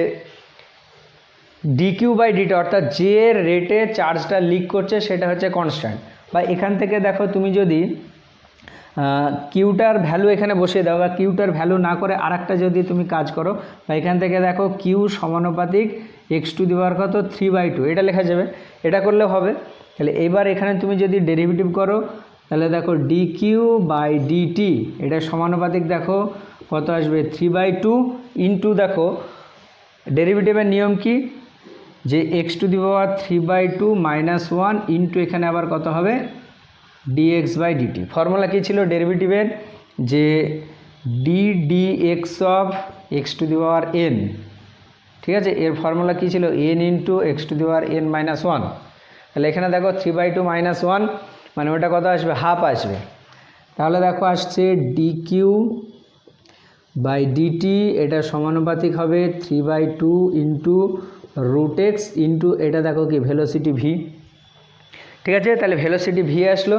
ডিকিউ বাই ডিটি অর্থাৎ যে রেটে চার্জটা লিক করছে সেটা হচ্ছে কনস্ট্যান্ট। বা এখান থেকে দেখো তুমি যদি কিউটার ভ্যালু এখানে বসিয়ে দাও বা কিউটার ভ্যালু না করে আর একটা যদি তুমি কাজ করো, বা এখান থেকে দেখো কিউ সমানুপাতিক এক্স টু দি পাওয়ার কত 3/2, এটা লেখা যাবে, এটা করলেও হবে। তাহলে এবার এখানে তুমি যদি ডেরিভেটিভ করো তাহলে দেখো ডি কিউ বাই ডিটি এটা সমানুপাতিক দেখো কত আসবে 3/2 ইন্টু দেখো ডেরিভেটিভের নিয়ম কি যে x to the power 3/2 minus 1 into এখানে আবার কত হবে ডিএক্স বাই ডিটি। ফর্মুলা কী ছিল ডেরিভেটিভের, যে dx of x to the power n, ঠিক আছে। এর ফর্মুলা কী ছিল n into x to the power n minus 1। তাহলে এখানে দেখো 3/2 মাইনাস 1 মানে ওটা কত আসবে হাফ আসবে। তাহলে দেখো আসছে ডি কিউ বাই ডিটি এটা সমানুপাতিক হবে 3/2 ইন্টু রুট এক্স ইন্টু এটা দেখো কি ভেলোসিটি ভি, ঠিক আছে। তাহলে ভেলোসিটি ভি আসলো।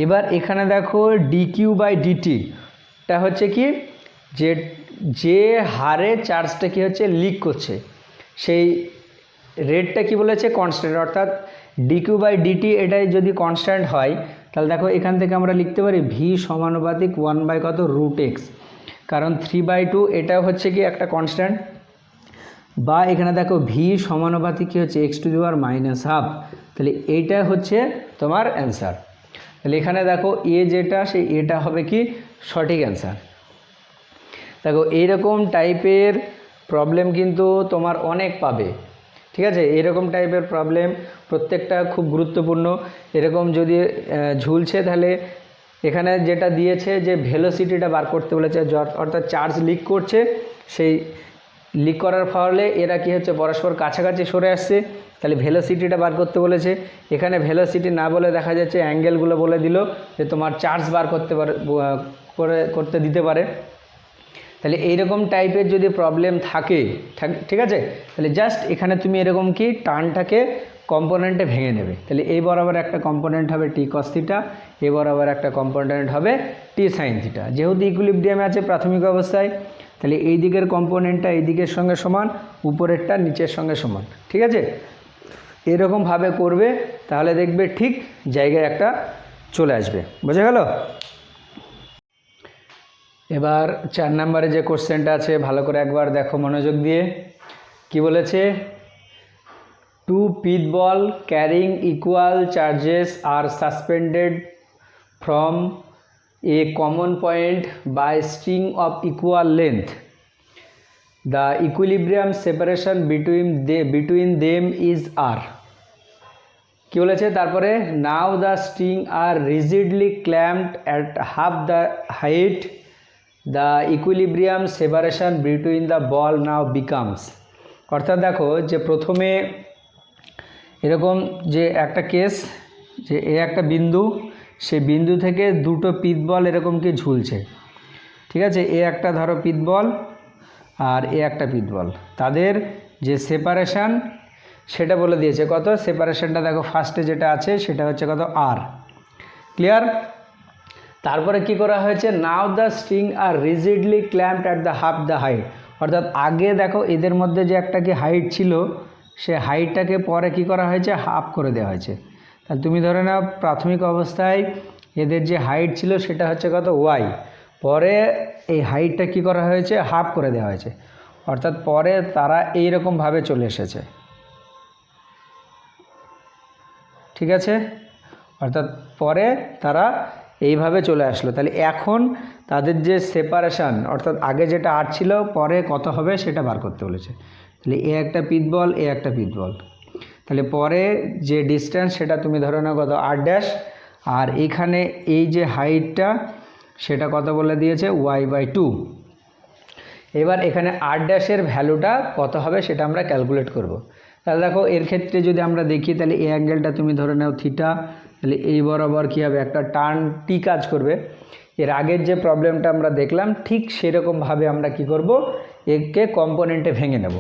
এবার এখানে দেখো ডি কিউ বাই ডিটি টা হচ্ছে কি যে হারে চার্জটা কি হচ্ছে লিক করছে সেই রেটটা কি বলেছে কনস্ট্যান্ট, অর্থাৎ ডি কিউ বাই ডিটি এটাই যদি কনস্ট্যান্ট হয় তাহলে দেখো এখান থেকে আমরা লিখতে পারি ভি সমানুপাতিক 1 বাই কত রুট এক্স, কারণ 3/2 এটা হচ্ছে কি একটা কনস্ট্যান্ট। বা এখানে দেখো ভি সমানুপাতিক কী হচ্ছে x to the power minus half, তাহলে এইটা হচ্ছে তোমার অ্যান্সার। তাহলে এখানে দেখো এ যেটা সেই এটা হবে কি সঠিক অ্যান্সার। দেখো এইরকম টাইপের প্রবলেম কিন্তু তোমার অনেক পাবে, ঠিক আছে। এরকম টাইপের প্রবলেম প্রত্যেকটা খুব গুরুত্বপূর্ণ। এরকম যদি ঝুলছে তাহলে এখানে যেটা দিয়েছে যে ভেলোসিটিটা বার করতে বলেছে, অর্থাৎ চার্জ লিক করছে, সেই লিক করার ফলে এরা কি হচ্ছে পরস্পর কাছাকাছি সরে আসছে, তাহলে ভেলোসিটিটা বার করতে বলেছে। এখানে ভেলোসিটি না বলে দেখা যাচ্ছে অ্যাঙ্গেলগুলো বলে দিল যে তোমার চার্জ বার করতে দিতে পারে। তাহলে এইরকম টাইপের যদি প্রবলেম থাকে, ঠিক আছে, তাহলে জাস্ট এখানে তুমি এরকম কি টার্নটাকে কম্পোনেন্টে ভেঙে নেবে। তাহলে এই বরাবর একটা কম্পোনেন্ট হবে টি কস থিটা, এ বরাবর একটা কম্পোনেন্ট হবে টি সাইন থিটা। যেহেতু ইকুইলিব্রিয়ামে আছে প্রাথমিক অবস্থায়, তাহলে এই দিকের কম্পোনেন্টটা এই দিকের সঙ্গে সমান, উপরেরটা নিচের সঙ্গে সমান, ঠিক আছে। এরকমভাবে করবে তাহলে দেখবে ঠিক জায়গায় একটা চলে আসবে। বোঝা গেল? এবার 4 নম্বরে যে কোশ্চেনটা আছে ভালো করে একবার দেখো মনোযোগ দিয়ে। কি বলেছে, two pith ball carrying equal charges are suspended from a common point by string of equal length. The equilibrium separation between them is R. কি বলেছে তারপরে, now the string are rigidly clamped at half the height, the equilibrium separation between the ball now becomes. অর্থাৎ দেখো যে প্রথমে এরকম যে একটা কেস যে এ একটা বিন্দু, সে বিন্দু থেকে দুটো পিথ বল এরকম কি ঝুলছে, ঠিক আছে। এ একটা ধরো পিথ বল আর এ একটা পিথ বল, তাদের যে সেপারেশান সেটা বলে দিয়েছে কত, সেপারেশনটা দেখো ফার্স্টে যেটা আছে সেটা হচ্ছে কত আর। ক্লিয়ার? তারপরে কি করা হয়েছে, now the string are rigidly clamped at the half the height. অর্থাৎ আগে দেখো এদের মধ্যে যে একটা কি হাইট ছিল, সে হাইটটাকে পরে কি করা হয়েছে, হাফ করে দেওয়া হয়েছে। তাহলে তুমি ধরে নাও প্রাথমিক অবস্থায় এদের যে হাইট ছিল সেটা হচ্ছে কত ওয়াই, পরে এই হাইটটা কি করা হয়েছে, হাফ করে দেওয়া হয়েছে। অর্থাৎ পরে তারা এইরকমভাবে চলে এসেছে, ঠিক আছে। অর্থাৎ পরে তারা এইভাবে চলে আসলো। তাহলে এখন তাদের যে সেপারেশান, অর্থাৎ আগে যেটা আর ছিল পরে কত হবে সেটা বার করতে বলেছে। তাহলে এ একটা পিথ বল, এ একটা পিথ বল, তাহলে পরে যে ডিস্টেন্স সেটা তুমি ধরে নাও কত আর ড্যাশ, আর এখানে এই যে হাইটটা সেটা কত বলে দিয়েছে y/2। এবার এখানে আর ড্যাশের ভ্যালুটা কত হবে সেটা আমরা ক্যালকুলেট করব। তাহলে দেখো এর ক্ষেত্রে যদি আমরা দেখি তাহলে এই অ্যাঙ্গেলটা তুমি ধরে নাও থিটা, তাহলে এই বরাবর কী হবে, একটা টার্ন টি কাজ করবে। এর আগের যে প্রবলেমটা আমরা দেখলাম ঠিক সেরকমভাবে আমরা কি করব, একে কম্পোনেন্টে ভেঙে নেব।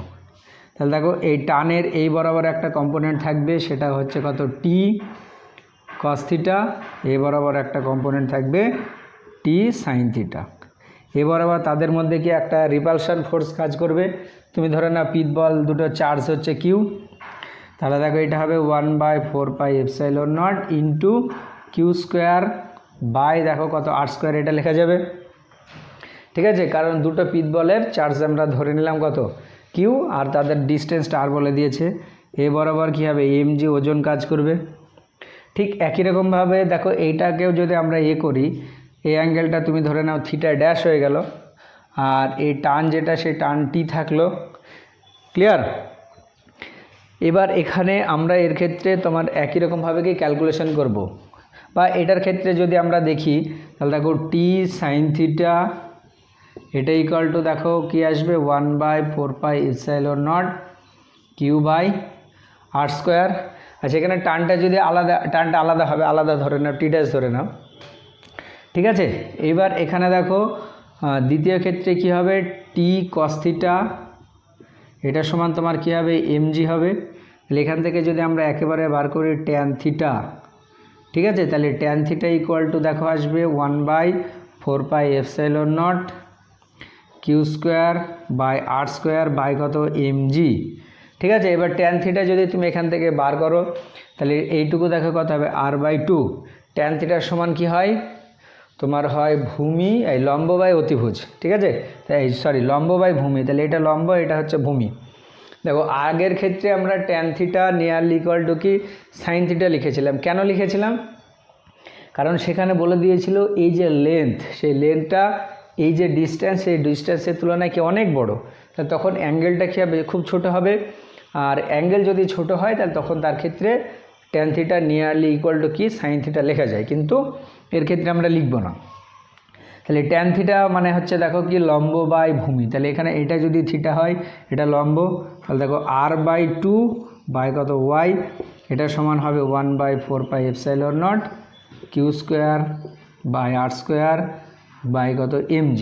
তাহলে দেখো এই টানের এই বরাবর একটা কম্পোনেন্ট থাকবে, সেটা হচ্ছে কত টি কস থিটা, এই বরাবর একটা কম্পোনেন্ট থাকবে টি সাইন থিটা। এ বরাবর তাদের মধ্যে কি একটা রিপালশন ফোর্স কাজ করবে। তুমি ধরে নাও পিট বল দুটো চার্জ হচ্ছে কিউ, তাহলে দেখো এটা হবে 1/4πε0 ইন্টু কিউ স্কোয়ার বাই দেখো কত আর স্কোয়ার, এটা লেখা যাবে। ঠিক আছে, কারণ দুটো পিট বলের চার্জ আমরা ধরে নিলাম কত কিউ, আর তাদের ডিস্টেন্সটা আর বলে দিয়েছে। এ বরাবর কী হবে mg ওজন কাজ করবে। ঠিক একই রকমভাবে দেখো এইটাকেও যদি আমরা করি, এই অ্যাঙ্গেলটা তুমি ধরে নাও থিটা ড্যাশ হয়ে গেল, আর এই টান যেটা সেই টান টি থাকলো। ক্লিয়ার? এবার এখানে আমরা এর ক্ষেত্রে তোমার একই রকমভাবে কি ক্যালকুলেশন করব, বা এটার ক্ষেত্রে যদি আমরা দেখি তাহলে দেখো টি সাইন থিটা এটা ইকুয়াল টু দেখো কি আসবে 1/4πε0 কিউ বাই আর স্কোয়ার। আচ্ছা, এখানে টানটা যদি টানটা আলাদা হবে, আলাদা ধরে নাও, টি ড্যাশ ধরে নাও। ঠিক আছে, এবার এখানে দেখো দ্বিতীয় ক্ষেত্রে কি হবে টি কস থিটা, এটা সমান তোমার কি হবে mg হবে। তাহলে এখান থেকে যদি আমরা একেবারে বার করি ট্যান থিটা, ঠিক আছে, তাহলে ট্যান থিটা ইকুয়াল টু দেখো আসবে 1/4πε0 Q square by R square by কত mg। ঠিক আছে, এবার ট্যান থিটা যদি তুমি এখান থেকে বার করো তাহলে এইটুকু দেখো কত হবে r/2। ট্যান থিটার সমান কি হয় তোমার হয় ভূমি এই লম্ব বাই অতিভুজ। ঠিক আছে, তাই সরি লম্ব বাই ভূমি, তাহলে এটা লম্ব, এটা হচ্ছে ভূমি। দেখো আগের ক্ষেত্রে আমরা tan theta nearly equal to কি সাইন থিটা লিখেছিলাম। কেন লিখেছিলাম? কারণ সেখানে বলে দিয়েছিল এই যে লেন্থ, সেই লেন্থটা এই যে ডিস্ট্যান্স, সেই ডিস্ট্যান্সের তুলনায় কি অনেক বড়, তাহলে তখন অ্যাঙ্গেলটা কী হবে খুব ছোট হবে। আর অ্যাঙ্গেল যদি ছোট হয় তাহলে তখন তার ক্ষেত্রে tan theta nearly equal to কি সাইন থিটা লেখা যায়, কিন্তু এর ক্ষেত্রে আমরা লিখব না। তাহলে ট্যান থিটা মানে হচ্ছে দেখো কি লম্ব বাই ভূমি, তাহলে এখানে এটা যদি থিটা হয় এটা লম্ব, তাহলে দেখো r/2 বাই কত y, এটা সমান হবে 1/4πε0 Q square by R square by কত mg।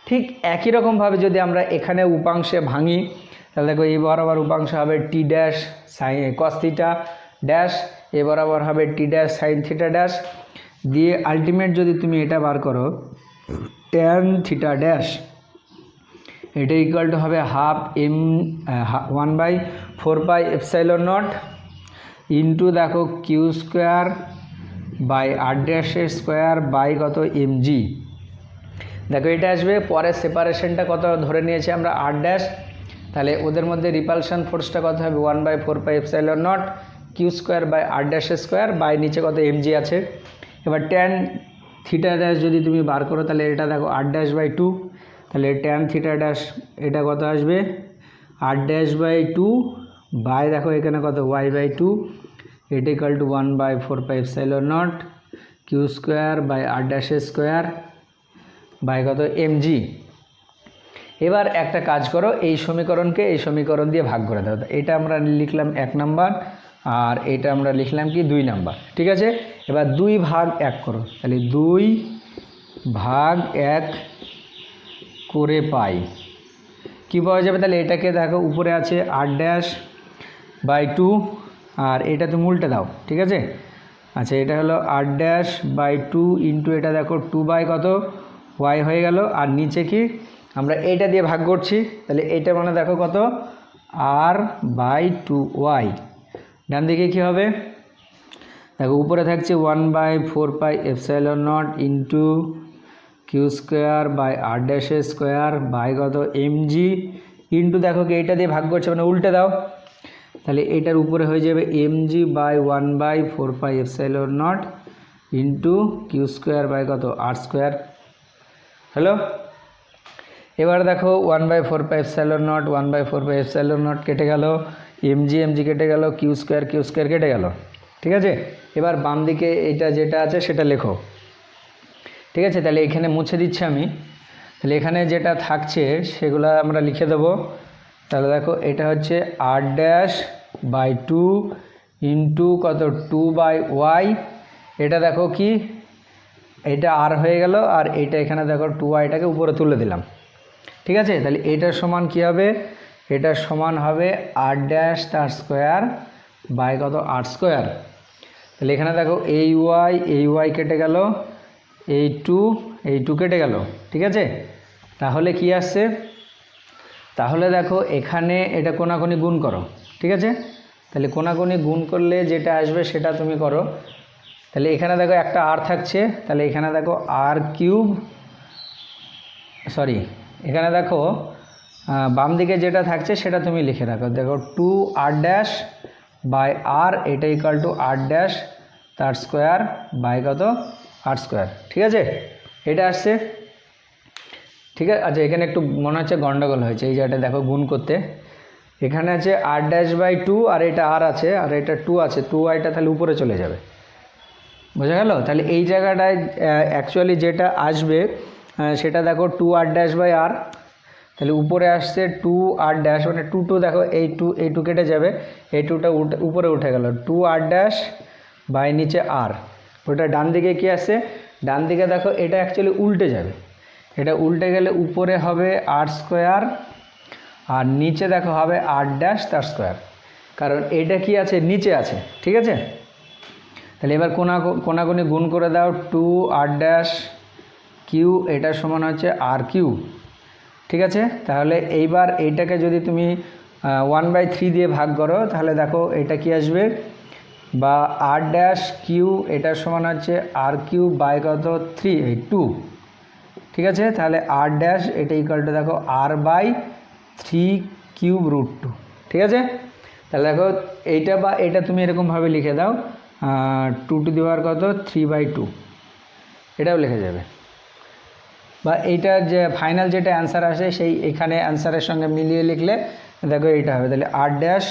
ঠিক একই রকমভাবে যদি আমরা এখানে উপাংশে ভাঙি তাহলে দেখো এই বরাবর উপাংশ হবে T dash sine cos theta dash, এ বরাবর হবে T dash sine theta dash, দিয়ে আলটিমেট যদি তুমি এটা বার করো ট্যান থিটা ড্যাশ, এটা ইকুয়াল টু হবে 1/4πε0 ইন্টু দেখো কিউ স্কোয়ার বাই আর ড্যাশের স্কোয়ার বাই কত mg। দেখো এটা আসবে, পরে সেপারেশনটা কত ধরে নিয়েছি আমরা আর ড্যাশ, তাহলে ওদের মধ্যে রিপালশন ফোর্সটা কত হবে 1/4πε0 কিউ স্কোয়ার বাই আর ড্যাশের স্কোয়ার বাই নিচে কত mg আছে। এবার ট্যান থিটা ড্যাশ যদি তুমি বার করো তাহলে এটা দেখো r'/2, তাহলে ট্যান থিটা ড্যাশ এটা কত আসবে r'/2 বাই দেখো এখানে কত y/2, এটা equal to 1/4πε0 Q square by R ড্যাশের স্কোয়ার বাই কত mg। এবার একটা কাজ করো, এই সমীকরণকে এই সমীকরণ দিয়ে ভাগ করে দাও। এটা আমরা লিখলাম 1 নাম্বার, আর এটা আমরা লিখলাম কি 2 নাম্বার। ঠিক আছে, এবার 2/1 করো, তাহলে 2/1 করে পাই কী পাওয়া যাবে। তাহলে এটাকে দেখো উপরে আছে r'/2 আর এটা তুমি উল্টে দাও। ঠিক আছে, আচ্ছা এটা হলো r'/2 ইন্টু এটা দেখো 2 কত y হয়ে গেল, আর নিচে কি আমরা এইটা দিয়ে ভাগ করছি, তাহলে এইটা মানে দেখো কত r/2y। ডান দিকে কী হবে দেখো উপরে থাকছে 1/4πε0 into Q square by R ড্যাশের স্কোয়ার বাই কত mg ইন্টু দেখো কি এইটা দিয়ে ভাগ করছে মানে উল্টে দাও, তাহলে এটার উপরে হয়ে যাবে mg by 1/4πε0 into Q square by কত আর স্কোয়ার। হ্যালো, এবার দেখো 1/4πε0 কেটে গেল, mg কেটে গেল, কিউ স্কোয়ার কেটে গেল। ঠিক আছে, এবার বাম দিকে এটা যেটা আছে সেটা লেখো। ঠিক আছে, তাহলে এখানে মুছে দিচ্ছি আমি, তাহলে এখানে যেটা থাকছে সেগুলো আমরা লিখে দেবো। তাহলে দেখো এটা হচ্ছে r'/2 ইন্টু কত 2/y, এটা দেখো কি এইটা আর হয়ে গেল, আর এইটা এখানে দেখো 2iটাকে উপরে তুলে দিলাম। ঠিক আছে, তাহলে এইটার সমান কি হবে, এটার সমান হবে r ড্যাশ তার স্কোয়ার বাই কত r স্কোয়ার। তাহলে এখানে দেখো এই ওয়াই কেটে গেল, এই টু কেটে গেল। ঠিক আছে, তাহলে কি আসছে, তাহলে দেখো এখানে এটা কোনাকুনি গুণ করো। ঠিক আছে, তাহলে কোনাকুনি গুণ করলে যেটা আসবে সেটা তুমি করো। তাহলে এখানে দেখো একটা আর থাকছে, তাহলে এখানে দেখো আর কিউব, সরি এখানে দেখো বাম দিকে যেটা থাকছে সেটা তুমি লিখে রাখো। দেখো 2r ড্যাশ বাই আর, এটা ইকুয়াল টু r ড্যাশ তার স্কোয়ার বাই কত r স্কোয়ার। ঠিক আছে, এটা আসছে। ঠিক আছে, আচ্ছা এখানে একটু মনে হচ্ছে গন্ডগোল হয়েছে, এই জায়গাটা দেখো গুণ করতে, এখানে আছে r ড্যাশ বাই 2 আর এটা আর আছে আর এটা 2 আছে, 2iটা তাহলে উপরে চলে যাবে। বোঝা গেল? তাহলে এই জায়গাটায় অ্যাকচুয়ালি যেটা আসবে সেটা দেখো 2r ড্যাশ বাই আর, তাহলে উপরে আসছে 2r ড্যাশ, মানে 2 দেখো এই টু কেটে যাবে, এই টুটা উপরে উঠে গেল, 2r ড্যাশ বাই নিচে আর। ওটা ডান দিকে কি আসছে, ডান দিকে দেখো এটা অ্যাকচুয়ালি উল্টে যাবে, এটা উল্টে গেলে উপরে হবে r স্কোয়ার আর নিচে দেখো হবে r ড্যাশ তার স্কোয়ার, কারণ এটা কি আছে নিচে আছে। ঠিক আছে, তাহলে এবার কোনাকুনি গুণ করে দাও, 2r ড্যাশ কিউ এটার সমান হচ্ছে r কিউ। ঠিক আছে, তাহলে এইবার এইটাকে যদি তুমি 1/3 দিয়ে ভাগ করো তাহলে দেখো এটা কি আসবে, বা r ড্যাশ কিউ এটার সমান হচ্ছে r কিউ বাই কত 2। ঠিক আছে, তাহলে r ড্যাশ এটা ইকুয়াল টু দেখো r বাই 3 কিউব রুট 2। ঠিক আছে, তাহলে দেখো এইটা বা এটা তুমি এরকমভাবে লিখে দাও, 2 টু দি পাওয়ার কত 3/2, এটাও লিখে যাবে। বা এইটার যে ফাইনাল যেটা অ্যান্সার আসে সেই এখানে অ্যান্সারের সঙ্গে মিলিয়ে লিখলে দেখো এইটা হবে, তাহলে r ড্যাশ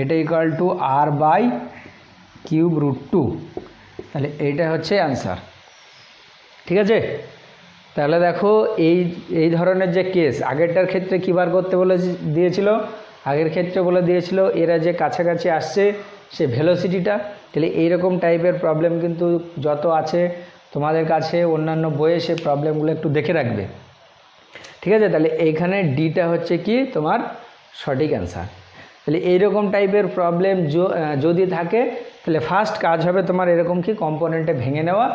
এটা equal to r by cube root 2, তাহলে এইটা হচ্ছে অ্যান্সার। ঠিক আছে, তাহলে দেখো এই ধরনের যে কেস আগেরটার ক্ষেত্রে কী বার করতে বলে দিয়েছিল, আগের ক্ষেত্রে বলে দিয়েছিল এরা যে কাছাকাছি আসছে সে ভেলোসিটিটা। তাহলে এইরকম টাইপের প্রবলেম কিন্তু যত আছে তোমাদের কাছে অন্যান্য বইয়ে সে প্রবলেমগুলো একটু দেখে রাখবে। ঠিক আছে, তাহলে এইখানে ডিটা হচ্ছে কি তোমার সঠিক অ্যান্সার। তাহলে এইরকম টাইপের প্রবলেম যদি থাকে তাহলে ফার্স্ট কাজ হবে তোমার এরকম কি কম্পোনেন্টে ভেঙে নেওয়া,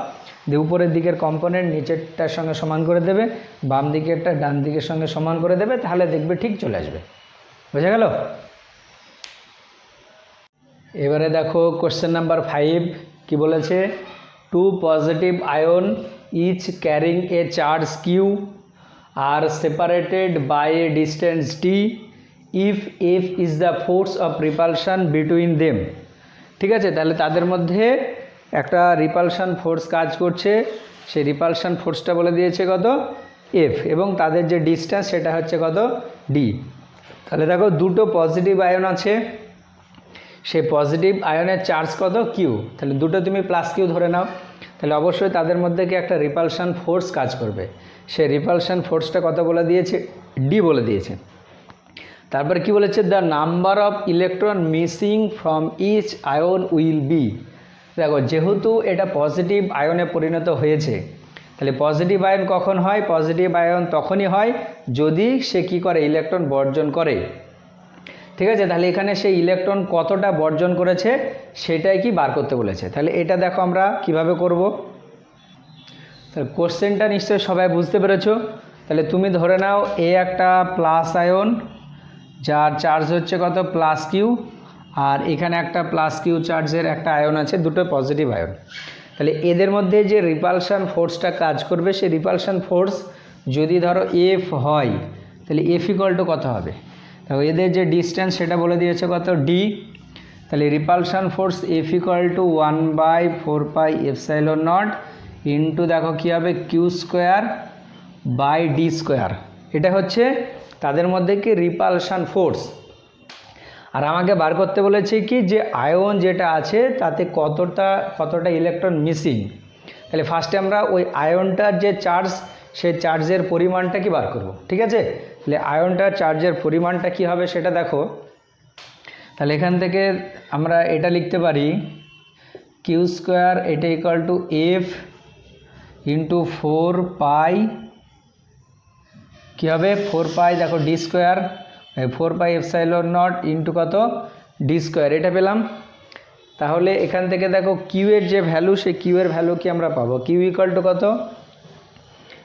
দিয়ে উপরের দিকের কম্পোনেন্ট নিচেরটার সঙ্গে সমান করে দেবে, বাম দিকেরটা ডান দিকের সঙ্গে সমান করে দেবে, তাহলে দেখবে ঠিক চলে আসবে। বোঝা গেল? এবারে দেখো কোশ্চেন নাম্বার 5 কি বলেছে, 2 positive ion each carrying a charge q are separated by a distance d if f is the force of repulsion between them. ঠিক আছে, তাহলে তাদের মধ্যে একটা রিপালশন ফোর্স কাজ করছে, সেই রিপালশন ফোর্সটা বলে দিয়েছে কত এফ, এবং তাদের যে ডিস্টেন্স সেটা হচ্ছে কত ডি। তাহলে দেখো দুটো পজিটিভ আয়ন আছে, সেই পজিটিভ আয়নের চার্জ কত কিউ, তাহলে দুটো তুমি প্লাস কিউ ধরে নাও, তাহলে অবশ্যই তাদের মধ্যে কি একটা রিপালশন ফোর্স কাজ করবে, সেই রিপালশন ফোর্সটা কত বলে দিয়েছে ডি বলে দিয়েছে। তারপর কি বলেছে, the number of electron missing from each ion will be. দেখো যেহেতু এটা পজিটিভ আয়নে পরিণত হয়েছে, তাহলে পজিটিভ আয়ন কখন হয়, পজিটিভ আয়ন তখনই হয় যদি সে কি করে ইলেকট্রন বর্জন করে। ঠিক আছে, তাহলে এখানে সেই ইলেকট্রন কতটা বর্জন করেছে সেটাই কি বার করতে বলেছে। তাহলে এটা দেখো আমরা কিভাবে করব, তাহলে কোশ্চেনটা নিশ্চয়ই সবাই বুঝতে পেরেছো। তাহলে তুমি ধরে নাও এ একটা প্লাস আয়ন যার চার্জ হচ্ছে কত প্লাস কিউ, আর এখানে একটা প্লাস কিউ চার্জের একটা আয়ন আছে, দুটো পজিটিভ আয়ন। তাহলে এদের মধ্যে যে রিপালশন ফোর্সটা কাজ করবে সেই রিপালশন ফোর্স যদি ধরো এফ হয়, তাহলে এফ ইকুয়াল টু কত হবে, দেখো এদের যে ডিস্টেন্স সেটা বলে দিয়েছে কত ডি, তাহলে repulsion force F equal to 1/4πε0 into দেখো কী হবে Q square by D square. এটা হচ্ছে তাদের মধ্যে কি রিপালশন ফোর্স। আর আমাকে বার করতে বলেছে কি যে আয়ন যেটা আছে তাতে কতটা ইলেকট্রন মিসিং। তাহলে ফার্স্টে আমরা ওই আয়নটার যে চার্জ সেই চার্জের পরিমাণটা কি বার করব। ঠিক আছে, তাহলে আয়নটার চার্জের পরিমাণটা কি হবে সেটা দেখো। তাহলে এখান থেকে আমরা এটা লিখতে পারি কিউ স্কোয়ার এটা ইকুয়াল টু এফ ইন্টু 4 পাই কী হবে 4 পাই দেখো D square 4 pi epsilon nought into কত ডি স্কোয়ার, এটা পেলাম। তাহলে এখান থেকে দেখো কিউ এর যে ভ্যালু, সেই কিউ এর ভ্যালু কি আমরা পাবো, কিউ ইকুয়াল টু কত,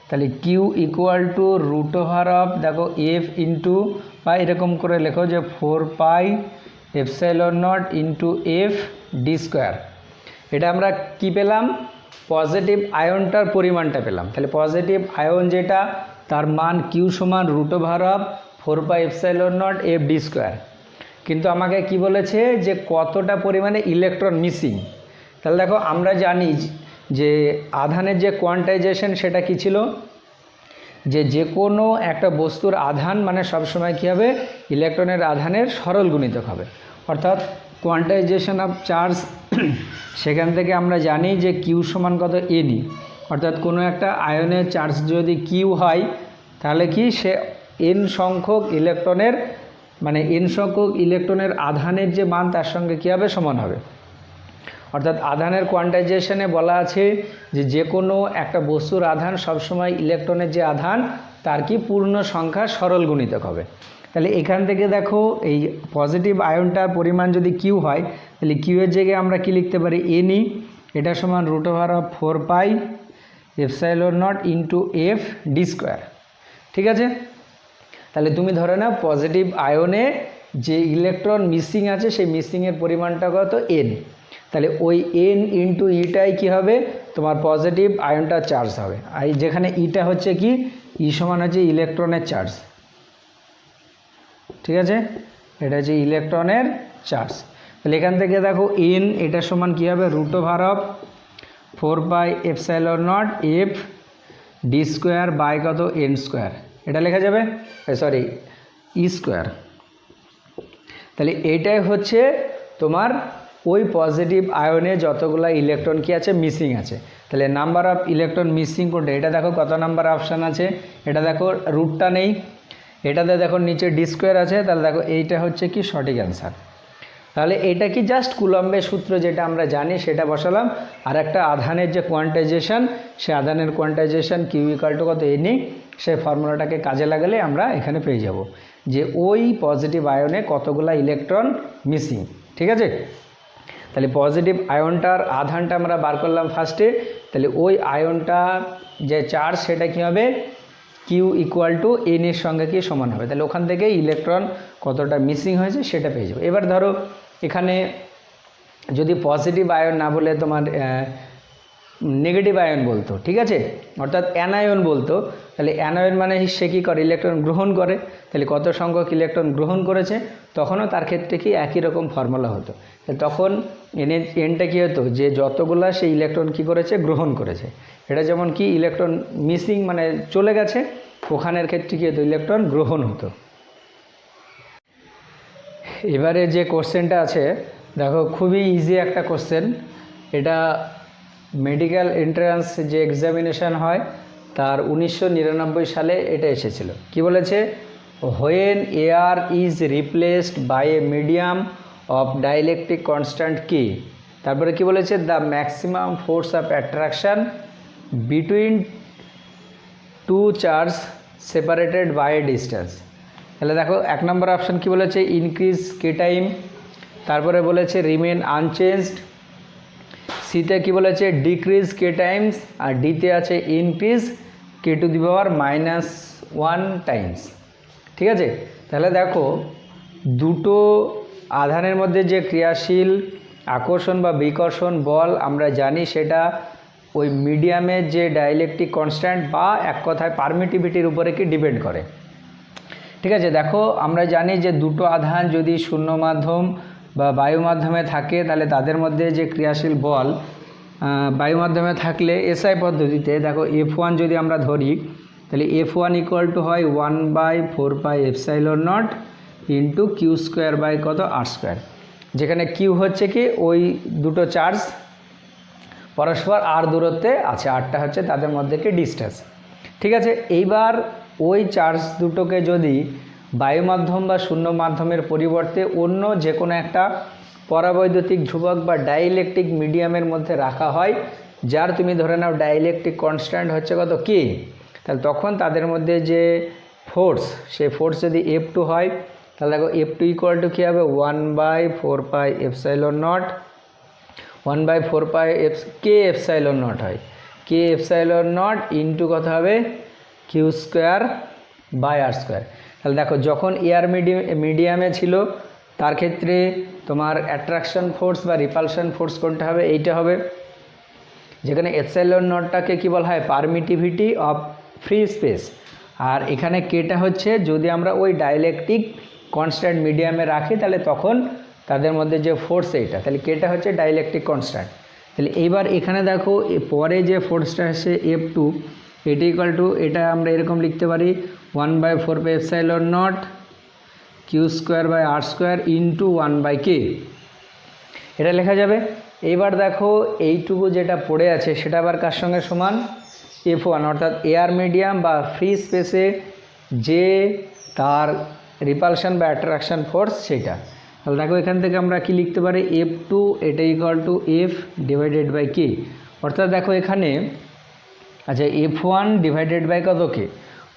তাহলে q equal to root over of দেখো এফ ইন্টু বা এরকম করে লেখো যে 4 pi epsilon nought into f d square. এটা আমরা কি পেলাম, পজিটিভ আয়নটার পরিমাণটা পেলাম। তাহলে পজিটিভ আয়ন যেটা, তার মান কিউ সমান root over of 4 pi epsilon nought f d square. কিন্তু আমাকে কি বলেছে যে কতটা পরিমাণে ইলেকট্রন মিসিং। তাহলে দেখো আমরা জানি যে আধানের যে কোয়ান্টাইজেশন সেটা কি ছিল, যে কোনো একটা বস্তুর আধান মানে সবসময় কী হবে, ইলেকট্রনের আধানের সরল গুণিতক হবে। অর্থাৎ কোয়ান্টাইজেশন অফ চার্জ সেখান থেকে আমরা জানি যে কিউ সমান কত এনই। অর্থাৎ কোনো একটা আয়নের চার্জ যদি কিউ হয় তাহলে কি সে এন সংখ্যক ইলেকট্রনের মানে এন সংখ্যক ইলেকট্রনের আধানের যে মান তার সঙ্গে কী হবে, সমান হবে। অর্থাৎ আধানের কোয়ান্টাইজেশনে বলা আছে যে কোনো একটা বস্তুর আধান সবসময় ইলেকট্রনের যে আধান তার কি পূর্ণ সংখ্যা সরল গুণিতক হবে। তাহলে এখান থেকে দেখো এই পজিটিভ আয়নটার পরিমাণ যদি কিউ হয় তাহলে কিউ এর জায়গায় আমরা কি লিখতে পারি, এনই, এটা সমান root over of 4 pi epsilon nought into f d square. ঠিক আছে, তাহলে তুমি ধরে নাও পজিটিভ আয়নে যে ইলেকট্রন মিসিং আছে সেই মিসিংয়ের পরিমাণটা কত, এন। তাহলে ওই এন ইন্টু ইটাই কী হবে, তোমার পজিটিভ আয়নটা চার্জ হবে। আর যেখানে ইটা হচ্ছে কি, ই সমান হচ্ছে ইলেকট্রনের চার্জ। ঠিক আছে, এটা হচ্ছে ইলেকট্রনের চার্জ। তাহলে এখান থেকে দেখো এন এটা সমান কী হবে, root over of 4 pi epsilon nought f d square by কত এন স্কোয়ার, এটা লেখা যাবে, সরি ই স্কোয়ার। তাহলে এইটাই হচ্ছে তোমার ওই পজিটিভ আয়নে যতগুলো ইলেকট্রন কি আছে, মিসিং আছে। তাহলে নাম্বার অফ ইলেকট্রন মিসিং কোনটা, এটা দেখো কত নাম্বার অপশান আছে, এটা দেখো রুটটা নেই, এটাতে দেখো নিচে ডি স্কোয়ার আছে, তাহলে দেখো এইটা হচ্ছে কি সঠিক অ্যান্সার। তাহলে এটা কি জাস্ট কুলম্বের সূত্র যেটা আমরা জানি সেটা বসালাম, আর একটা আধানের যে কোয়ান্টাইজেশন, সে আধানের কোয়ান্টাইজেশন কিউ ইকুয়াল টু কত এনি, সেই ফর্মুলাটাকে কাজে লাগালে আমরা এখানে পেয়ে যাব যে ওই পজিটিভ আয়নে কতগুলা ইলেকট্রন মিসিং। ঠিক আছে, তাহলে পজিটিভ আয়নটার আধানটা আমরা বার করলাম ফার্স্টে। তাহলে ওই আয়নটার যে চার্জ সেটা কী হবে, কিউ ইকুয়াল টু এন এর সঙ্গে কি সমান হবে। তাহলে ওখান থেকে ইলেকট্রন কতটা মিসিং হয়েছে সেটা পেয়ে যাবে। এবার ধরো এখানে যদি পজিটিভ আয়ন না বলে তোমার নেগেটিভ আয়ন বলতো, ঠিক আছে, অর্থাৎ অ্যানায়ন বলতো, তাহলে অ্যানায়ন মানে সে কী করে, ইলেকট্রন গ্রহণ করে। তাহলে কত সংখ্যক ইলেকট্রন গ্রহণ করেছে, তখনও তার ক্ষেত্রে কি একই রকম ফর্মুলা হতো। তখন এনটা কী হতো, যে যতগুলা সেই ইলেকট্রন কী করেছে, গ্রহণ করেছে। এটা যেমন কি ইলেকট্রন মিসিং মানে চলে গেছে, ওখানের ক্ষেত্রে কী হতো, ইলেকট্রন গ্রহণ হতো। এবারে যে কোশ্চেনটা আছে দেখো, খুবই ইজি একটা কোশ্চেন। এটা মেডিকেল এন্ট্রান্স যে এক্সামিনেশান হয় তার 1999 সালে এটা এসেছিল। কি বলেছে, when air is replaced by a medium of dielectric constant k, তারপরে কি বলেছে, the maximum force of attraction between two charge separated by a distance. তাহলে দেখো 1 নম্বর অপশান কি বলেছে, ইনক্রিজ কে টাইম, তারপরে বলেছে রিমেন আনচেঞ্জড, সিতে কি বলেছে ডিক্রিজ কে টাইমস, আর ডিতে আছে increase K two the power -1 Times. ঠিক আছে, তাহলে দেখো দুটো আধানের মধ্যে যে ক্রিয়াশীল আকর্ষণ বা বিকর্ষণ বল আমরা জানি সেটা ওই মিডিয়ামের যে ডাইইলেকট্রিক কনস্ট্যান্ট বা এক কথায় পারমিটিভিটির উপরে কি ডিপেন্ড করে। ঠিক আছে, দেখো আমরা জানি যে দুটো আধান যদি শূন্য মাধ্যম বা বায়ু মাধ্যমে থাকে তাহলে তাদের মধ্যে যে ক্রিয়াশীল বল বায়ু মাধ্যমে থাকলে এসআই পদ্ধতিতে দেখো F1 যদি আমরা ধরি তাহলে F1 ইকুয়াল টু হয় 1/4 pi epsilon nought into Q square by কত আর স্কোয়ার, যেখানে কিউ হচ্ছে কি ওই দুটো চার্জ পরস্পর আর দূরত্বে আছে, আরটা হচ্ছে তাদের মধ্যে কি ডিস্টেন্স। ঠিক আছে, এইবার ওই চার্জ দুটোকে যদি বায়ু মাধ্যম বা শূন্য মাধ্যমের পরিবর্তে অন্য যে কোনো একটা পরাবৈদ্যুতিক ধ্রুবক বা ডাইইলেকট্রিক মিডিয়ামের মধ্যে রাখা হয়, যার তুমি ধরে নাও ডাইইলেকট্রিক কনস্ট্যান্ট হচ্ছে কত কে, তাহলে তখন তাদের মধ্যে যে ফোর্স, সেই ফোর্স যদি F2 হয় তাহলে দেখো F2 ইকুয়াল টু কী হবে 1/4πε0, 1/4π কে এপসাইলন নট হয়, কে এপসাইলন নট ইন্টু কত হবে Q²/R²। তাহলে দেখো যখন এয়ার মিডিয়ামে ছিল তার ক্ষেত্রে তোমার অ্যাট্রাকশন ফোর্স বা রিপালশন ফোর্স কোনটা হবে, এইটা হবে, যেখানে এপসাইলন নটটাকে কী বলা হয় পারমিটিভিটি অফ ফ্রি স্পেস, আর এখানে কেটা হচ্ছে যদি আমরা ওই ডাইইলেকট্রিক কনস্ট্যান্ট মিডিয়ামে রাখি তাহলে তখন তাদের মধ্যে যে ফোর্স এইটা, তাহলে কেটা হচ্ছে ডাইইলেকট্রিক কনস্ট্যান্ট। তাহলে এইবার এখানে দেখো পরে যে ফোর্সটা আসে F2, এটি ইকুয়াল টু, এটা আমরা এরকম লিখতে পারি 1/4πε0 Q²/R² ইন্টু 1/k, এটা লেখা যাবে। এইবার দেখো এইটুকু যেটা পড়ে আছে সেটা আবার কার সঙ্গে সমান, F1, অর্থাৎ এয়ার মিডিয়াম বা ফ্রি স্পেসে যে তার রিপালশন বা অ্যাট্রাকশন ফোর্স সেটা। তাহলে দেখো এখান থেকে আমরা কি লিখতে পারি F2 এটা ইকুয়াল টু F/k, অর্থাৎ দেখো এখানে আচ্ছা F1 ডিভাইডেড বাই কত কে,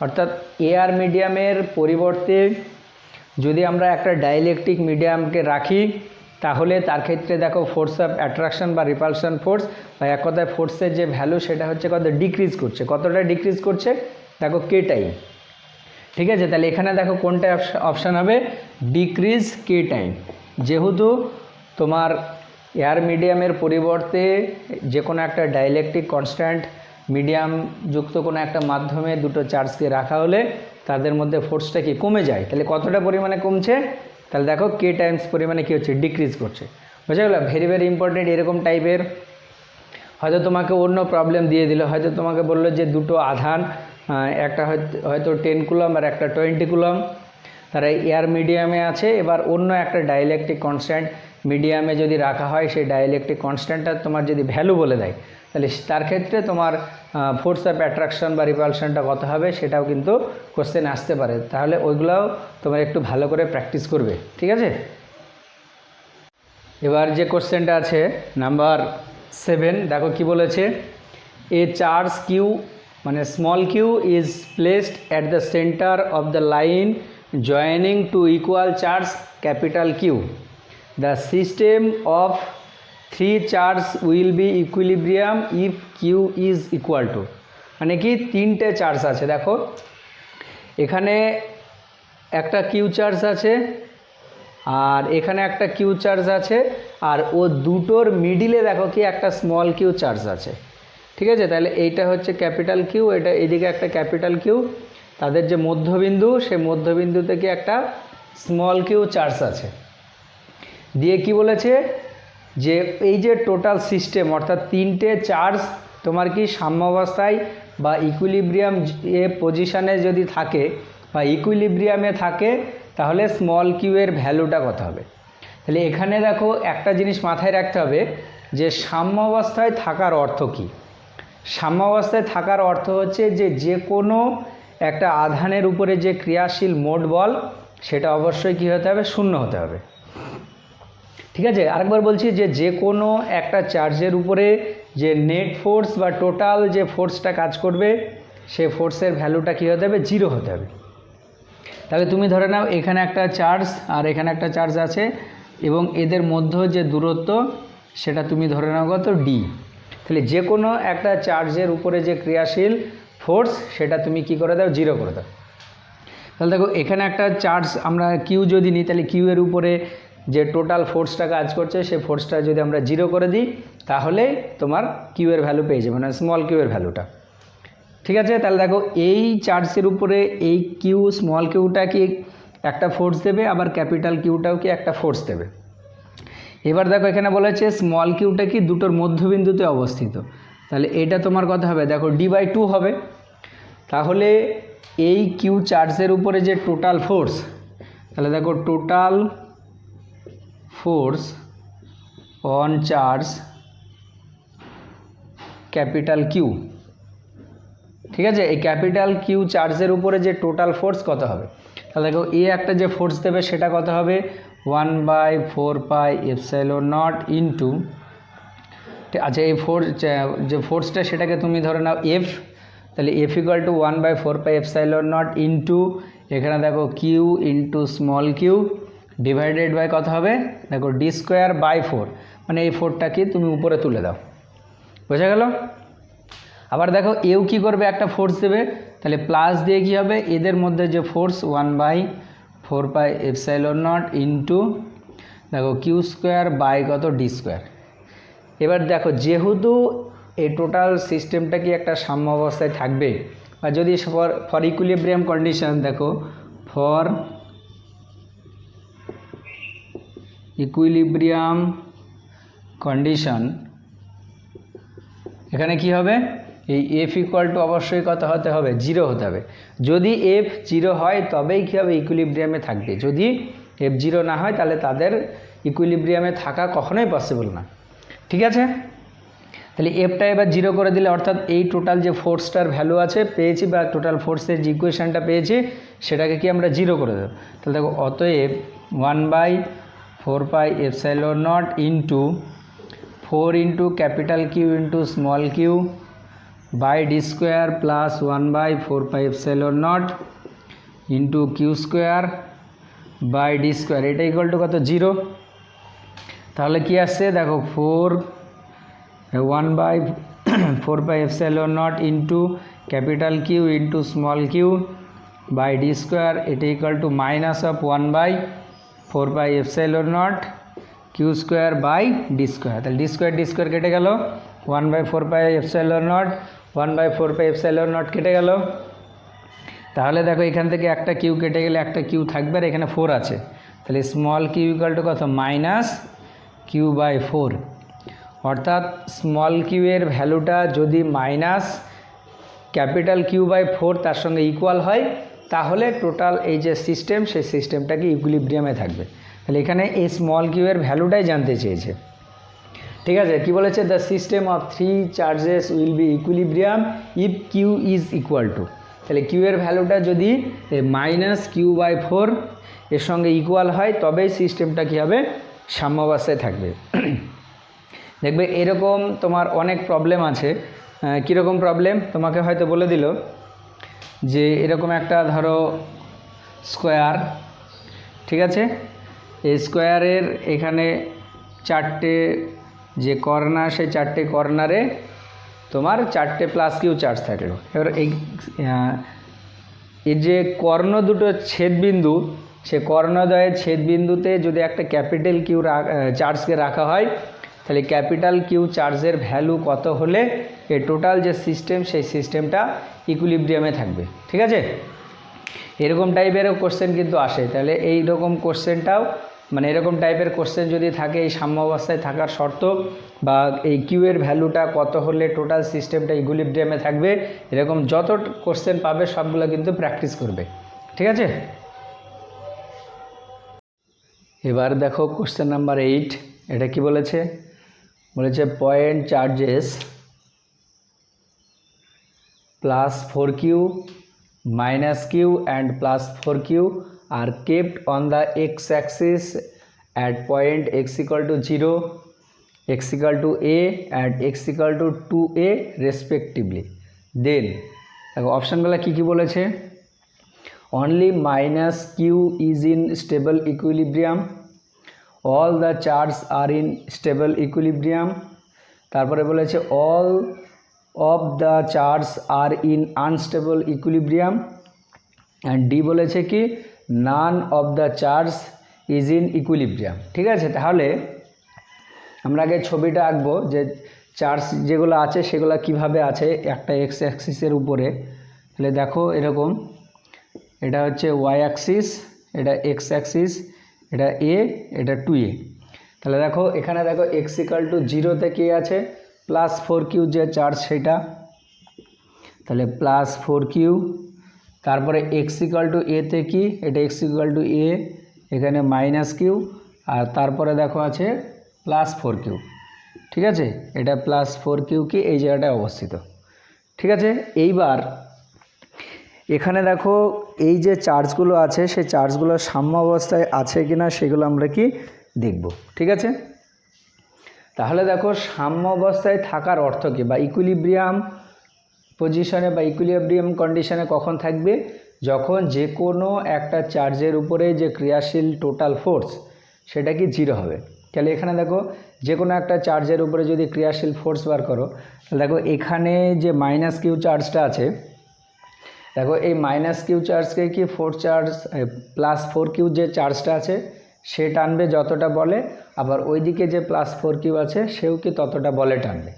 অর্থাৎ এয়ার মিডিয়ামের পরিবর্তে যদি আমরা একটা ডাইইলেকট্রিক মিডিয়ামকে রাখি তাহলে তার ক্ষেত্রে দেখো ফোর্স অফ অ্যাট্রাকশন বা রিপালশন ফোর্স বা এক কথায় ফোর্সের যে ভ্যালু সেটা হচ্ছে কত ডিক্রিজ করছে, কতটা ডিক্রিজ করছে দেখো কে টাইম, ঠিক আছে। তাহলে এখানে দেখো কোনটা অপশান হবে ডিক্রিজ কে টাইম, যেহেতু তোমার এয়ার মিডিয়ামের পরিবর্তে যে কোনো একটা ডাইইলেকট্রিক কনস্ট্যান্ট মিডিয়াম যুক্ত কোনো একটা মাধ্যমে দুটো চার্জকে রাখা হলে তাদের মধ্যে ফোর্সটা কি কমে যায়, তাহলে কতটা পরিমাণে কমছে, তাহলে দেখো কে টাইমস পরিমাণে কী হচ্ছে ডিক্রিজ করছে, বুঝা গেল। ভেরি ভেরি ইম্পর্টেন্ট এরকম টাইপের, হয়তো তোমাকে অন্য প্রবলেম দিয়ে দিল, হয়তো তোমাকে বললো যে দুটো আধান একটা হয়তো 10 কুলম আর একটা 20 কুলম, তারা এয়ার মিডিয়ামে আছে, এবার অন্য একটা ডাইইলেকট্রিক কনস্ট্যান্ট মিডিয়ামে যদি রাখা হয় সেই ডাইইলেকট্রিক কনস্ট্যান্টটা তোমার যদি ভ্যালু বলে দেয় তাহলে তার ক্ষেত্রে তোমার ফোর্স অফ অ্যাট্রাকশন বা রিপালশনটা কত হবে সেটাও কিন্তু কোশ্চেন আসতে পারে, তাহলে ওইগুলোও তোমার একটু ভালো করে প্র্যাকটিস করবে, ঠিক আছে। এবার যে কোশ্চেনটা আছে নাম্বার 7, দেখো কি বলেছে, এ চার্জ কিউ মানে small q is placed at the centre of the line joining two equal charge capital q, the system of 3 charge will be equilibrium if q is equal to, মানে কি 3টে চার্জ আছে, দেখো এখানে একটা কিউ চার্জ আছে আর এখানে একটা কিউ চার্জ আছে আর ও দুটোর মিডিলে দেখো কি একটা স্মল কিউ চার্জ আছে, ঠিক আছে। তাহলে এইটা হচ্ছে ক্যাপিটাল কিউ, এটা এদিকে একটা ক্যাপিটাল কিউ, তাদের যে মধ্যবিন্দু সেই মধ্যবিন্দু থেকে একটা স্মল কিউ চার্জ আছে, দিয়ে কি বলেছে যে এই যে টোটাল সিস্টেম অর্থাৎ 3টে চার্জ তোমার কি সাম্যাবস্থায় বা ইকুইলিব্রিয়াম এ পজিশানে যদি থাকে বা ইকুইলিব্রিয়ামে থাকে তাহলে স্মল কিউ এর ভ্যালুটা কত হবে। তাহলে এখানে দেখো একটা জিনিস মাথায় রাখতে হবে যে সাম্যাবস্থায় থাকার অর্থ কী, সাম্যাবস্থায় থাকার অর্থ হচ্ছে যে কোনো একটা আধানের উপরে যে ক্রিয়াশীল মোট বল সেটা অবশ্যই কী হতে হবে শূন্য হতে হবে, ঠিক আছে। আরেকবার বলছি যে কোনো একটা চার্জের উপরে যে নেট ফোর্স বা টোটাল যে ফোর্সটা কাজ করবে সে ফোর্সের ভ্যালুটা কী হতে হবে 0 হতে হবে। তাহলে তুমি ধরে নাও এখানে একটা চার্জ আর এখানে একটা চার্জ আছে এবং এদের মধ্যে যে দূরত্ব সেটা তুমি ধরে নাও কত ডি, তাহলে যে কোনো একটা চার্জের উপরে যে ক্রিয়াশীল ফোর্স সেটা তুমি কি করে দাও 0 করে দাও। তাহলে দেখো এখানে একটা চার্জ আমরা কিউ যদি নিই তাহলে কিউ এর উপরে যে টোটাল ফোর্সটা কাজ করছে সেই ফোর্সটা যদি আমরা 0 করে দিই তাহলে তোমার কিউ এর ভ্যালু পেয়ে যাবে, মানে স্মল কিউ এর ভ্যালুটা, ঠিক আছে। তাহলে দেখো এই চার্জের উপরে এই কিউ স্মল কিউটা কি একটা ফোর্স দেবে, আবার ক্যাপিটাল কিউটাও কি একটা ফোর্স দেবে। এবার দেখো এখানে বলেছে স্মল কিউটা কি দুটোর মধ্যবিন্দুতে অবস্থিত, তাহলে এটা তোমার কথা হবে দেখো d/2 হবে। তাহলে এই কিউ চার্জের উপরে যে টোটাল ফোর্স, তাহলে দেখো total force on charge capital q, ঠিক আছে। এই ক্যাপিটাল কিউ চার্জের উপরে যে টোটাল ফোর্স কত হবে, তাহলে দেখো এ একটা যে ফোর্স দেবে সেটা কত হবে 1/4πε0 ইন্টু আচ্ছা এই ফোর্স যে ফোর্সটা সেটাকে তুমি ধরে নাও এফ, তাহলে এফ ইকুয়াল টু 1/4πε0 ইন্টু এখানে দেখো q into small q divided by কত হবে দেখো d²/4, মানে এই 4টাকে তুমি উপরে তুলে দাও, বোঝা গেল। আবার দেখো এও কি করবে একটা ফোর্স দেবে, তাহলে প্লাস দিয়ে কি হবে এদের মধ্যে যে ফোর্স 1/4πε0 ইন্টু দেখো q² কত d²। এবার দেখো যেহেতু এই টোটাল সিস্টেমটা কি একটা সাম্য অবস্থায় থাকবে, বা যদি ফর ইকুইলিব্রিয়াম কন্ডিশন দেখো ফর ইকুইলিব্রিয়াম কন্ডিশন এখানে কি হবে এই এফ ইকুয়াল টু অবশ্যই কত হতে হবে 0 হতে হবে। যদি এফ 0 হয় তবেই কী হবে ইকুইলিব্রিয়ামে থাকবে, যদি এফ 0 না হয় তাহলে তাদের ইকুইলিব্রিয়ামে থাকা কখনোই পসিবল না, ঠিক আছে। তাহলে এফটা এবার 0 করে দিলে অর্থাৎ এই টোটাল যে ফোর্সটার ভ্যালু আছে পেয়েছি বা টোটাল ফোর্সের যে ইকুয়েশানটা পেয়েছি সেটাকে কি আমরা 0 করে দেবো। তাহলে দেখো অতএব 1/4πε0 into 4 into capital Q into small Q by d² plus 1/4πε0 into q² by d², এটা ইকুয়াল টু কত 0। তাহলে কি আসছে দেখো 1/4πε0 into capital Q into small Q by d², এটা equal to minus of 1/4πε0 q² by d²। তাহলে d² কেটে গেল, 1/4πε0 1/4πε0 কেটে গেল। তাহলে দেখো এখান থেকে একটা কিউ কেটে গেলে একটা কিউ থাকবে আর এখানে 4 আছে, তাহলে স্মল কিউ ইকুয়াল টু কত -q/4, অর্থাৎ স্মল কিউ এর ভ্যালুটা যদি মাইনাস ক্যাপিটাল Q/4 তার সঙ্গে ইকুয়াল হয় তাহলে টোটাল এই যে সিস্টেম সেই সিস্টেমটাকে ইকুইলিব্রিয়ামে থাকবে। তাহলে এখানে এই স্মল কিউ এর ভ্যালুটাই জানতে চেয়েছে, ঠিক আছে। কি বলেছে the system of 3 charges will be equilibrium if q is equal to, তাহলে কিউ এর ভ্যালুটা যদি -q/4 এর সঙ্গে ইকুয়াল হয় তবেই সিস্টেমটা কী হবে সাম্য অবস্থায় থাকবে। দেখবে এরকম তোমার অনেক প্রবলেম আছে। কীরকম প্রবলেম তোমাকে হয়তো বলে দিল যে এরকম একটা ধরো স্কোয়ার, ঠিক আছে, এই স্কোয়ারের এখানে 4টে যে কর্নার সেই 4টে কর্নারে তোমার 4টে প্লাস কিউ চার্জ থাকলো। এবার এই যে কর্ণ দুটো ছেদবিন্দু, সে কর্ণদ্বয়ের ছেদবিন্দুতে যদি একটা ক্যাপিটাল কিউ চার্জকে রাখা হয় তাহলে ক্যাপিটাল কিউ চার্জের ভ্যালু কত হলে এই টোটাল যে সিস্টেম সেই সিস্টেমটা ইকুইলিব্রিয়ামে থাকবে, ঠিক আছে। এরকম টাইপেরও কোশ্চেন কিন্তু আসে। তাহলে এই রকম কোশ্চেনটাও মানে এরকম টাইপের কোশ্চেন যদি থাকে এই সাম্য অবস্থায় থাকার শর্ত বা এই কিউ এর ভ্যালুটা কত হলে টোটাল সিস্টেমটা ইকুইলিব্রিয়ামে থাকবে, এরকম যত কোশ্চেন পাবে সবগুলো কিন্তু প্র্যাকটিস করবে, ঠিক আছে। এবার দেখো কোশ্চেন নাম্বার 8, এটা কি বলেছে, বলেছে point charges +4q -q and +4q are kept on the x-axis at point x equal to 0, x equal to a and x equal to 2a respectively. Then অপশানগুলো কি বলেছে, only -q is in stable equilibrium, all the charges are in stable equilibrium, তারপরে বলেছে all of the charges are in unstable equilibrium, and D বলেছে কি none of the charges is in equilibrium, ঠিক আছে। তাহলে আমরা আগে ছবিটা আঁকবো যে চার্জ যেগুলো আছে সেগুলো কিভাবে আছে একটা এক্স অ্যাক্সিসের উপরে। তাহলে দেখো এরকম, এটা হচ্ছে ওয়াই অ্যাক্সিস, এটা এক্স অ্যাক্সিস, এটা এ, এটা 2a। তাহলে দেখো এখানে দেখো x ইকুয়াল টু 0-তে কি আছে +4q যে চার্জ সেটা, তাহলে +4q, তারপরে x ইকুয়াল টু a-তে কি এটা x ইকুয়াল টু a, এখানে -q, আর তারপরে দেখো আছে +4q, ঠিক আছে, এটা +4q কি এই জায়গাটায় অবস্থিত, ঠিক আছে। এইবার এখানে দেখো এই যে চার্জগুলো আছে সেই চার্জগুলো সাম্য অবস্থায় আছে কিনা সেগুলো আমরা কি দেখব, ঠিক আছে। তাহলে দেখো সাম্য অবস্থায় থাকার অর্থ কী, বা ইকুইলিব্রিয়াম পজিশনে বা ইকুইলিব্রিয়াম কন্ডিশনে কখন থাকবে, যখন যে কোনো একটা চার্জের উপরে যে ক্রিয়াশীল টোটাল ফোর্স সেটা কি জিরো হবে। তাহলে এখানে দেখো যে কোনো একটা চার্জের উপরে যদি ক্রিয়াশীল ফোর্স বার করো, তাহলে দেখো এখানে যে মাইনাস কিউ চার্জটা আছে, দেখো এই মাইনাস কিউ চার্জকে কি four charge plus four q যে চার্জটা আছে সে টানবে যতটা বলে, আবার ওইদিকে যে প্লাস ফোর কিউ আছে সেও কি ততটা বলে টানবে।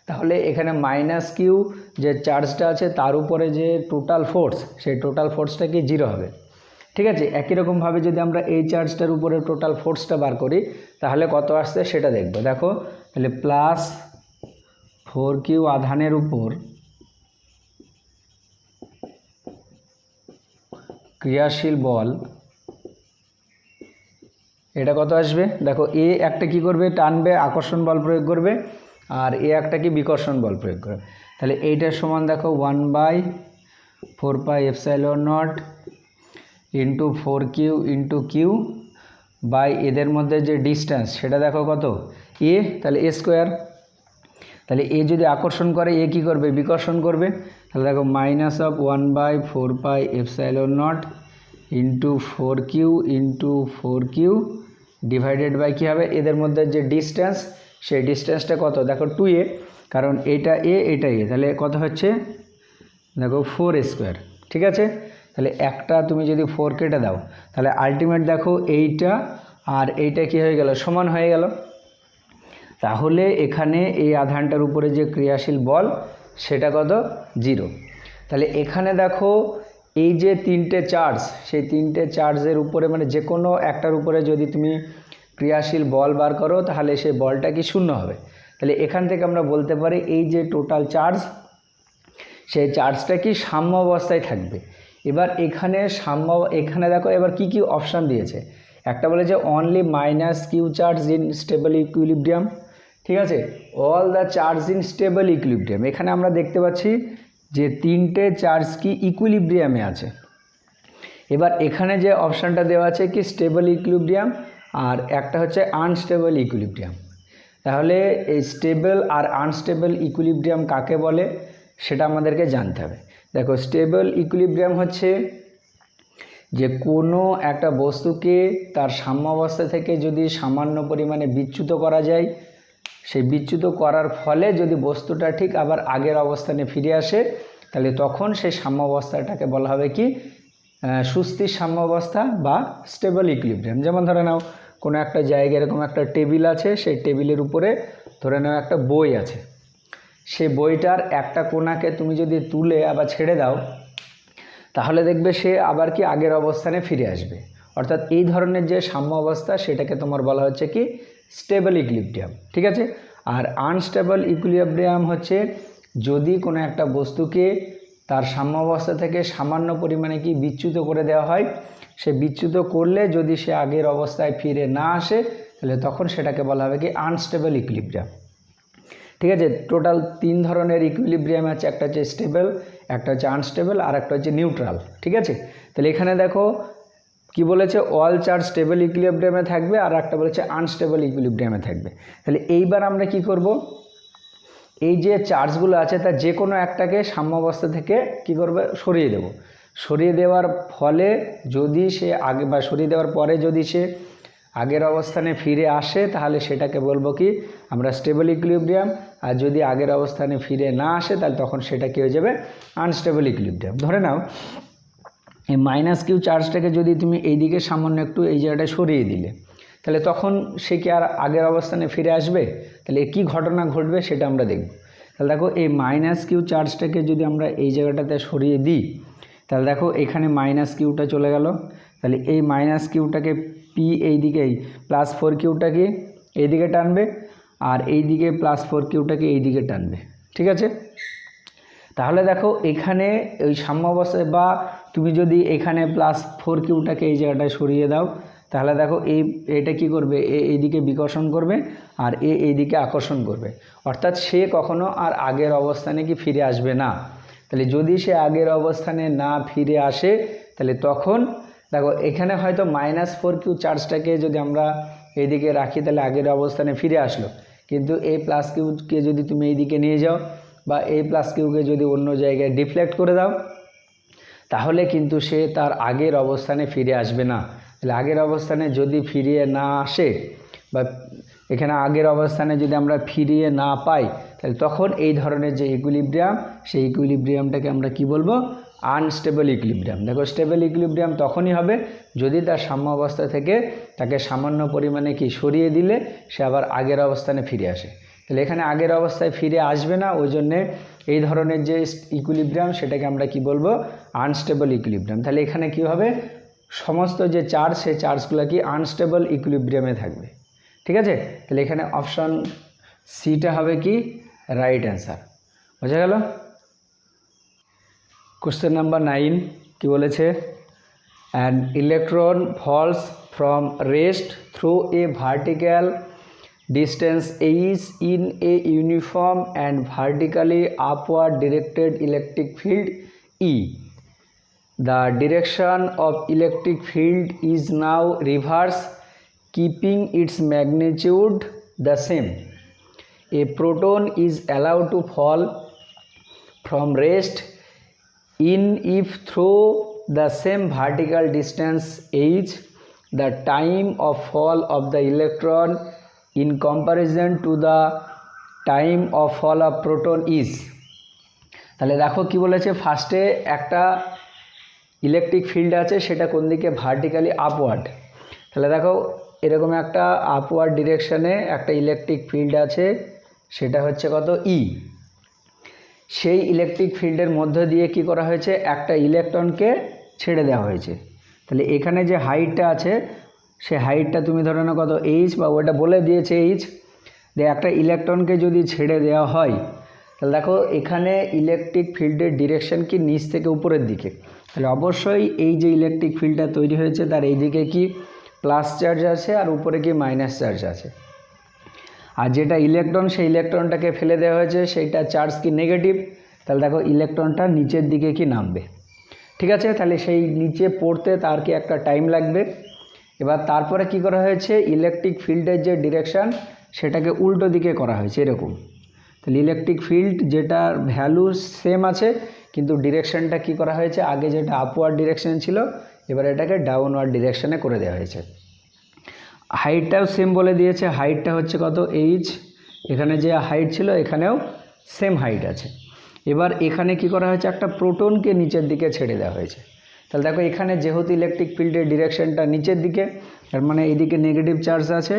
তাহলে এখানে মাইনাস কিউ যে চার্জটা আছে তার উপরে যে টোটাল ফোর্স, সেই টোটাল ফোর্সটা কি জিরো হবে। ঠিক আছে, একই রকমভাবে যদি আমরা এই চার্জটার উপরে টোটাল ফোর্সটা বার করি তাহলে কত আসছে সেটা দেখব। দেখো তাহলে প্লাস ফোর কিউ আধানের উপর ক্রিয়াশীল বল, এটা কত আসবে, দেখো এ একটা কি করবে, টানবে, আকর্ষণ বল প্রয়োগ করবে, আর এ একটা কি বিকর্ষণ বল প্রয়োগ করবে। তাহলে এইটার সমান দেখো 1/4πε0 into four Q into Q by এদের মধ্যে যে ডিস্টেন্স সেটা দেখো কত এ, তাহলে এ স্কোয়ার। তাহলে এ যদি আকর্ষণ করে এ কি করবে, বিকর্ষণ করবে। তাহলে দেখো -1/4πε0 into four Q divided by কী হবে, এদের মধ্যে যে ডিস্টেন্স সেই ডিস্টেন্সটা কত, দেখো 2a, কারণ এটা এ এটা এ, তাহলে কত হচ্ছে দেখো 4a²। ঠিক আছে, তাহলে একটা তুমি যদি 4 কেটে দাও তাহলে আলটিমেট দেখো এইটা আর এইটা কি হয়ে গেল, সমান হয়ে গেল। তাহলে এখানে এই আধানটার উপরে যে ক্রিয়াশীল বল সেটা কত, জিরো। তাহলে এখানে দেখো এই যে তিনটে চার্জ, সেই তিনটে চার্জের উপরে মানে যে কোনো একটার উপরে যদি তুমি ক্রিয়াশীল বল বার করো তাহলে সেই বলটা কি শূন্য হবে। তাহলে এখান থেকে আমরা বলতে পারি এই যে টোটাল চার্জ সেই চার্জটা কি সাম্য অবস্থায় থাকবে। এবার এখানে দেখো এবার কি কি অপশান দিয়েছে, একটা বলে যে only minus q charge in stable equilibrium. ঠিক আছে, all the charge in stable equilibrium, এখানে আমরা দেখতে পাচ্ছি যে তিনটে চার্জ কি ইকুইলিব্রিয়ামে আছে। এবার এখানে যে অপশানটা দেওয়া আছে কি স্টেবল ইকুইলিব্রিয়াম, আর একটা হচ্ছে আনস্টেবল ইকুইলিব্রিয়াম। তাহলে এই স্টেবল আর আনস্টেবল ইকুইলিব্রিয়াম কাকে বলে সেটা আমাদেরকে জানতে হবে। দেখো স্টেবল ইকুইলিব্রিয়াম হচ্ছে যে কোনো একটা বস্তুকে তার সাম্য অবস্থা থেকে যদি সামান্য পরিমাণে বিচ্যুত করা যায়, সেই বিচ্যুত করার ফলে যদি বস্তুটা ঠিক আবার আগের অবস্থানে ফিরে আসে তাহলে তখন সেই সাম্য অবস্থাটাকে বলা হবে কি সুস্থির সাম্য অবস্থা বা স্টেবল ইকুইলিব্রিয়াম। যেমন ধরে নাও কোনো একটা জায়গায় এরকম একটা টেবিল আছে, সেই টেবিলের উপরে ধরে নাও একটা বই আছে, সেই বইটার একটা কোণাকে তুমি যদি তুলে আবার ছেড়ে দাও তাহলে দেখবে সে আবার কি আগের অবস্থানে ফিরে আসবে। অর্থাৎ এই ধরনের যে সাম্য অবস্থা সেটাকে তোমার বলা হচ্ছে কি স্টেবল ইকুইলিব্রিয়াম। ঠিক আছে, আর আনস্টেবল ইকুইলিব্রিয়াম হচ্ছে যদি কোনো একটা বস্তুকে তার সাম্য অবস্থা থেকে সামান্য পরিমাণে কি বিচ্যুত করে দেওয়া হয়, সে বিচ্যুত করলে যদি সে আগের অবস্থায় ফিরে না আসে তাহলে তখন সেটাকে বলা হবে কি আনস্টেবল ইকুইলিব্রিয়াম। ঠিক আছে, টোটাল তিন ধরনের ইকুইলিব্রিয়াম আছে, একটা হচ্ছে স্টেবল, একটা হচ্ছে আনস্টেবল, আর একটা হচ্ছে নিউট্রাল। ঠিক আছে, তাহলে এখানে দেখো কি বলেছে, অল চার্জ স্টেবল ইকুইলিব্রিয়ামে থাকবে, আর একটা বলেছে আনস্টেবল ইকুইলিব্রিয়ামে থাকবে। তাহলে এইবার আমরা কি করব, এই যে চার্জগুলো আছে তার যে কোনো একটাকে সাম্য অবস্থা থেকে কি করবে, সরিয়ে দেব। সরিয়ে দেওয়ার ফলে যদি সে আগে বা সরিয়ে দেওয়ার পরে যদি সে আগের অবস্থানে ফিরে আসে তাহলে সেটাকে বলবো কি আমরা স্টেবল ইকুইলিব্রিয়াম, আর যদি আগের অবস্থানে ফিরে না আসে তাহলে তখন সেটা কি হয়ে যাবে, আনস্টেবল ইকুইলিব্রিয়াম। ধরে নাও এই মাইনাস কিউ চার্জটাকে যদি তুমি এইদিকে সামান্য একটু এই জায়গাটায় সরিয়ে দিলে তাহলে তখন সে কি আর আগের অবস্থানে ফিরে আসবে, তাহলে কী ঘটনা ঘটবে সেটা আমরা দেখব। তাহলে দেখো এই মাইনাস কিউ চার্জটাকে যদি আমরা এই জায়গাটাতে সরিয়ে দিই তাহলে দেখো এখানে মাইনাস কিউটা চলে গেল, তাহলে এই মাইনাস কিউটাকে পি এইদিকেই প্লাস ফোর কিউটাকে এইদিকে টানবে, আর এইদিকে প্লাস ফোর কিউটাকে এইদিকে টানবে। ঠিক আছে, তাহলে দেখো এখানে ওই সাম্য অবস্থায় বা তুমি যদি এখানে প্লাস ফোর কিউটাকে এই জায়গাটায় সরিয়ে দাও তাহলে দেখো এটা কি করবে, এইদিকে বিকর্ষণ করবে আর এইদিকে আকর্ষণ করবে, অর্থাৎ সে কখনো আর আগের অবস্থানে কি ফিরে আসবে না। তাহলে যদি সে আগের অবস্থানে না ফিরে আসে তাহলে তখন দেখো এখানে হয়তো মাইনাস ফোর কিউ চার্জটাকে যদি আমরা এইদিকে রাখি তাহলে আগের অবস্থানে ফিরে আসলো, কিন্তু এই প্লাস কিউকে যদি তুমি এইদিকে নিয়ে যাও বা এই প্লাস কিউকে যদি অন্য জায়গায় ডিফ্লেক্ট করে দাও, তাহলে কিন্তু সে তার আগের অবস্থানে ফিরে আসবে না। তাহলে আগের অবস্থানে যদি ফিরিয়ে না আসে বা এখানে আগের অবস্থানে যদি আমরা ফিরিয়ে না পাই, তাহলে তখন এই ধরনের যে ইকুইলিব্রিয়াম, সেই ইকুইলিব্রিয়ামটাকে আমরা কি বলবো? Unstable equilibrium. দেখো, স্টেবল ইকুইলিব্রিয়াম তখনই হবে যদি তার সাম্য অবস্থা থেকে তাকে সামান্য পরিমাণে কি সরিয়ে দিলে সে আবার আগের অবস্থানে ফিরে আসে। তাহলে এখানে আগের অবস্থায় ফিরে আসবে না, ওই জন্যে এই ধরনের যে ইকুইলিব্রিয়াম সেটাকে আমরা কি বলবো? Unstable equilibrium. তাহলে এখানে কি হবে? সমস্ত যে চার্জ, সেই চার্জগুলো কি আনস্টেবল ইকুইলিব্রিয়ামে থাকবে। ঠিক আছে? তাহলে এখানে অপশন সিটা হবে কি রাইট অ্যান্সার। বোঝা গেল? কোশ্চেন নাম্বার 9 কি বলেছে? An electron falls from rest through a vertical distance is in a uniform and vertically upward directed electric field E. The direction of electric field is now reverse, keeping its magnitude the same. A proton is allowed to fall from rest in if through the same vertical distance h, the time of fall of the electron in comparison to the time of fall of proton is. তাহলে দেখো কি বলেছে, ফার্স্টে একটা ইলেকট্রিক ফিল্ড আছে, সেটা কোন দিকে? Vertically upward. তাহলে দেখো এরকম একটা আপওয়ার্ড ডিরেকশনে একটা ইলেকট্রিক ফিল্ড আছে, সেটা হচ্ছে কত? ই। সেই ইলেকট্রিক ফিল্ডের মধ্য দিয়ে কি করা হয়েছে? একটা ইলেকট্রনকে ছেড়ে দেওয়া হয়েছে। তাহলে এখানে যে হাইটটা আছে, সে হাইটটা তুমি ধরে নাও কত? এইচ, বা ওটা বলে দিয়েছে এইচ। যে একটা ইলেকট্রনকে যদি ছেড়ে দেওয়া হয়, তাহলে দেখো এখানে ইলেকট্রিক ফিল্ডের ডিরেকশন কি নিচ থেকে উপরের দিকে। তাহলে অবশ্যই এই যে ইলেকট্রিক ফিল্ডটা তৈরি হয়েছে তার এই দিকে কি প্লাস চার্জ আছে আর উপরে কি মাইনাস চার্জ আছে। আর যেটা ইলেকট্রন, সেই ইলেকট্রনটাকে ফেলে দেওয়া হয়েছে, সেইটা চার্জ কি নেগেটিভ। তাহলে দেখো ইলেকট্রনটা নিচের দিকে কি নামবে। ঠিক আছে? তাহলে সেই নিচে পড়তে তার কি একটা টাইম লাগবে। এবার তারপরে কি করা হয়েছে? ইলেকট্রিক ফিল্ডের যে ডিরেকশান সেটাকে উল্টো দিকে করা হয়েছে এরকম। তাহলে ইলেকট্রিক ফিল্ড যেটার ভ্যালু সেম আছে, কিন্তু ডিরেকশানটা কি করা হয়েছে? আগে যেটা আপওয়ার্ড ডিরেকশান ছিল, এবার এটাকে ডাউনওয়ার্ড ডিরেকশানে করে দেওয়া হয়েছে। হাইটটাও সেম বলে দিয়েছে, হাইটটা হচ্ছে কত? এইচ। এখানে যে হাইট ছিল এখানেও সেম হাইট আছে। এবার এখানে কি করা হয়েছে? একটা প্রোটনকে নিচের দিকে ছেড়ে দেওয়া হয়েছে। তাহলে দেখো এখানে যেহেতু ইলেকট্রিক ফিল্ডের ডিরেকশনটা নিচের দিকে, তার মানে এইদিকে নেগেটিভ চার্জ আছে,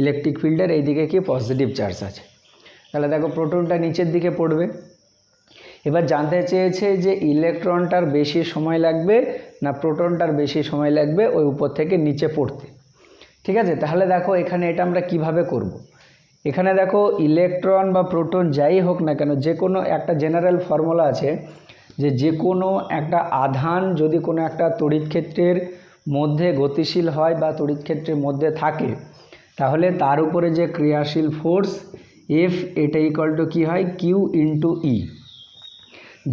ইলেকট্রিক ফিল্ডের এইদিকে কি পজিটিভ চার্জ আছে। তাহলে দেখো প্রোটনটা নিচের দিকে পড়বে। এবার জানতে চেয়েছে যে ইলেকট্রনটার বেশি সময় লাগবে না প্রোটনটার বেশি সময় লাগবে ওই উপর থেকে নিচে পড়তে। ঠিক আছে? তাহলে দেখো এখানে এটা আমরা কিভাবে করব। এখানে দেখো ইলেকট্রন বা প্রোটন যাই হোক না কেন, যে কোনো একটা জেনারেল ফর্মুলা আছে যে কোনো একটা আধান যদি কোনো একটা তড়িৎ ক্ষেত্রের মধ্যে গতিশীল হয় বা তড়িৎ ক্ষেত্রের মধ্যে থাকে, তাহলে তার উপরে যে ক্রিয়াশীল ফোর্স এফ, এটা ইকুয়াল টু কী হয়? কিউ ইন্টু ই।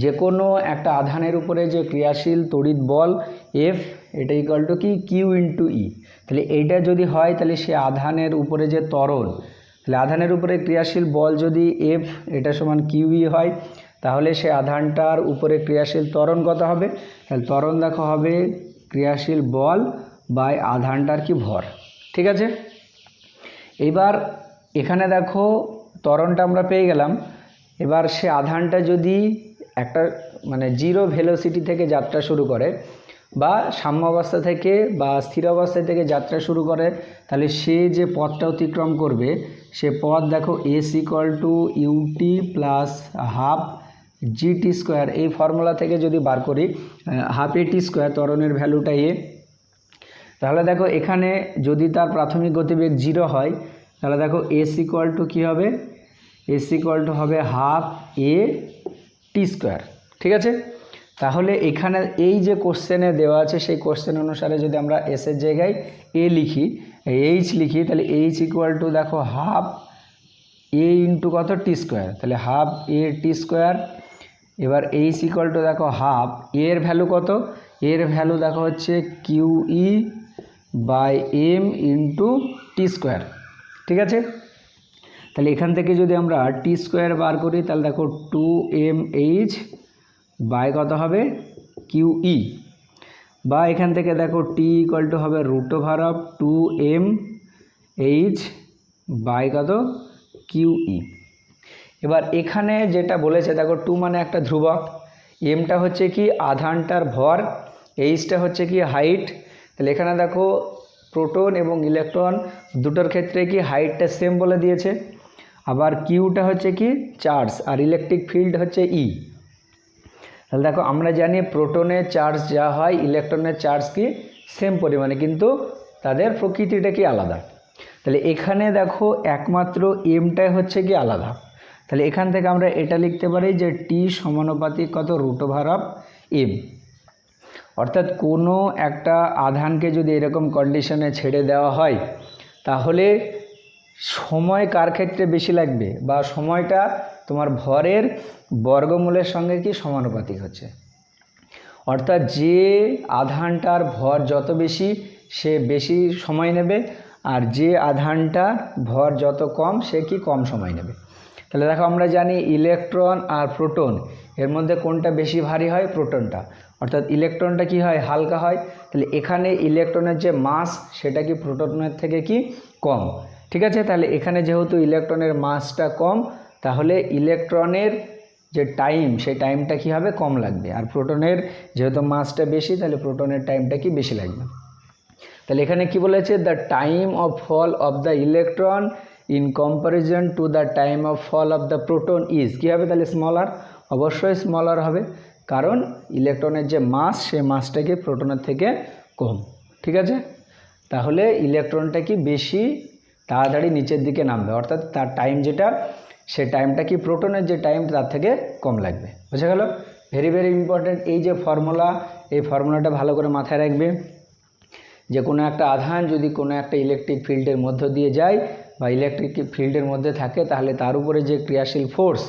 যে কোনো একটা আধানের উপরে যে ক্রিয়াশীল তড়িৎ বল এফ, এটা ইকুয়াল টু কি? কিউ ইন্টু ই। তাহলে এইটা যদি হয়, তাহলে সে আধানের উপরে যে ত্বরণ, তাহলে আধানের উপরে ক্রিয়াশীল বল যদি এফ এটা সমান কিউ ই হয়, তাহলে সে আধানটার উপরে ক্রিয়াশীল ত্বরণ কত হবে? তাহলে ত্বরণ দেখো হবে ক্রিয়াশীল বল বাই আধানটার কি ভর। ঠিক আছে? এবার এখানে দেখো ত্বরণটা আমরা পেয়ে গেলাম। এবার সে আধানটা যদি একটা মানে জিরো ভেলোসিটি থেকে যাত্রা শুরু করে বা সাম্য অবস্থা থেকে বা স্থির অবস্থা থেকে যাত্রা শুরু করে, তাহলে সে যে পথটা অতিক্রম করবে সে পথ দেখো s equal to ut plus half gt square. এই ফর্মুলা থেকে যদি বার করি হাফ এটি স্কোয়ার, ত্বরণের ভ্যালুটা এ। তাহলে দেখো এখানে যদি তার প্রাথমিক গতিবেগ 0 হয়, তাহলে দেখো এস ইকুয়াল টু কী হবে? এস ইকুয়াল টু হবে হাফ এ টি স্কোয়ার। ঠিক আছে? তাহলে এখানে এই যে কোশ্চেনে দেওয়া আছে সেই কোশ্চেন অনুসারে যদি আমরা এসের জায়গায় এ লিখি, এইচ লিখি, তাহলে এইচ ইকুয়াল টু দেখো হাফ এ ইন্টু কত? T square. তাহলে হাফ এ টি স্কোয়ার। এবার এইচ ইকুয়াল টু দেখো হাফ এর ভ্যালু কত? এর ভ্যালু দেখো হচ্ছে q e by m into t square. ঠিক আছে? তাহলে এখান থেকে যদি আমরা টি স্কোয়ার বার করি তাহলে দেখো 2mh বাই কত হবে QE, বা এখান থেকে দেখো টি ইকুয়াল টু হবে √ওভার 2mh বাই কত QE। এবার এখানে যেটা বলেছে দেখো 2 মানে একটা ধ্রুবক, এমটা হচ্ছে কি আধানটার ভর, এইচটা হচ্ছে কি হাইট। তাহলে এখানে দেখো প্রোটন এবং ইলেকট্রন দুটোর ক্ষেত্রে কি হাইটটা সেম বলে দিয়েছে, আবার কিউটা হচ্ছে কি চার্জ আর ইলেকট্রিক ফিল্ড হচ্ছে ই। তাহলে দেখো আমরা জানি প্রোটনের চার্জ যা হয় ইলেকট্রনের চার্জ কি সেম পরিমাণে, কিন্তু তাদের প্রকৃতিটা কি আলাদা। তাহলে এখানে দেখো একমাত্র এমটাই হচ্ছে কি আলাদা। তাহলে এখান থেকে আমরা এটা লিখতে পারি যে টি সমানুপাতিক কত √m। অর্থাৎ কোনো একটা আধানকে যদি এরকম কন্ডিশনে ছেড়ে দেওয়া হয় তাহলে সময় কার ক্ষেত্রে বেশি লাগবে, বা সময়টা তোমার ভরের বর্গমূলের সঙ্গে কি সমানুপাতিক হচ্ছে। অর্থাৎ যে আধানটার ভর যত বেশি সে বেশি সময় নেবে, আর যে আধানটার ভর যত কম সে কি কম সময় নেবে। তাহলে দেখো আমরা জানি ইলেকট্রন আর প্রোটন এর মধ্যে কোনটা বেশি ভারী হয়, প্রোটনটা। অর্থাৎ ইলেকট্রনটা কি হয় হালকা হয়। তাহলে এখানে ইলেকট্রনের যে মাস সেটা কি প্রোটনের থেকে কি কম, ঠিক আছে। তাহলে এখানে যেহেতু ইলেকট্রনের মাসটা কম তাহলে ইলেকট্রনের যে টাইম সেই টাইমটা কি হবে কম লাগবে, আর প্রোটনের যেহেতু মাসটা বেশি তাহলে প্রোটনের টাইমটা কি বেশি লাগবে। তাহলে এখানে কি বলেছে the time of fall of the electron in comparison to the time of fall of the proton is কী হবে, তাহলে স্মলার, অবশ্যই স্মলার হবে, কারণ ইলেকট্রনের যে মাস সেই মাসটা কি প্রোটনের থেকে কম, ঠিক আছে। তাহলে ইলেকট্রনটা কি বেশি তাড়াতাড়ি নিচের দিকে নামবে, অর্থাৎ তার টাইম যেটা সে টাইমটা কি প্রোটনের যে টাইম তার থেকে কম লাগবে। বুঝা গেল? ভেরি ভেরি ইম্পর্ট্যান্ট এই যে ফর্মুলা, এই ফর্মুলাটা ভালো করে মাথায় রাখবে। যে কোনো একটা আধান যদি কোনো একটা ইলেকট্রিক ফিল্ডের মধ্য দিয়ে যায় বা ইলেকট্রিক ফিল্ডের মধ্যে থাকে তাহলে তার উপরে যে ক্রিয়াশীল ফোর্স,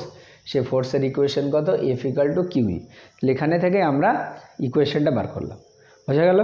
সে ফোর্সের ইকুয়েশন কত, F = QE। এখানে থেকে আমরা ইকুয়েশনটা বার করলাম। বোঝা গেল?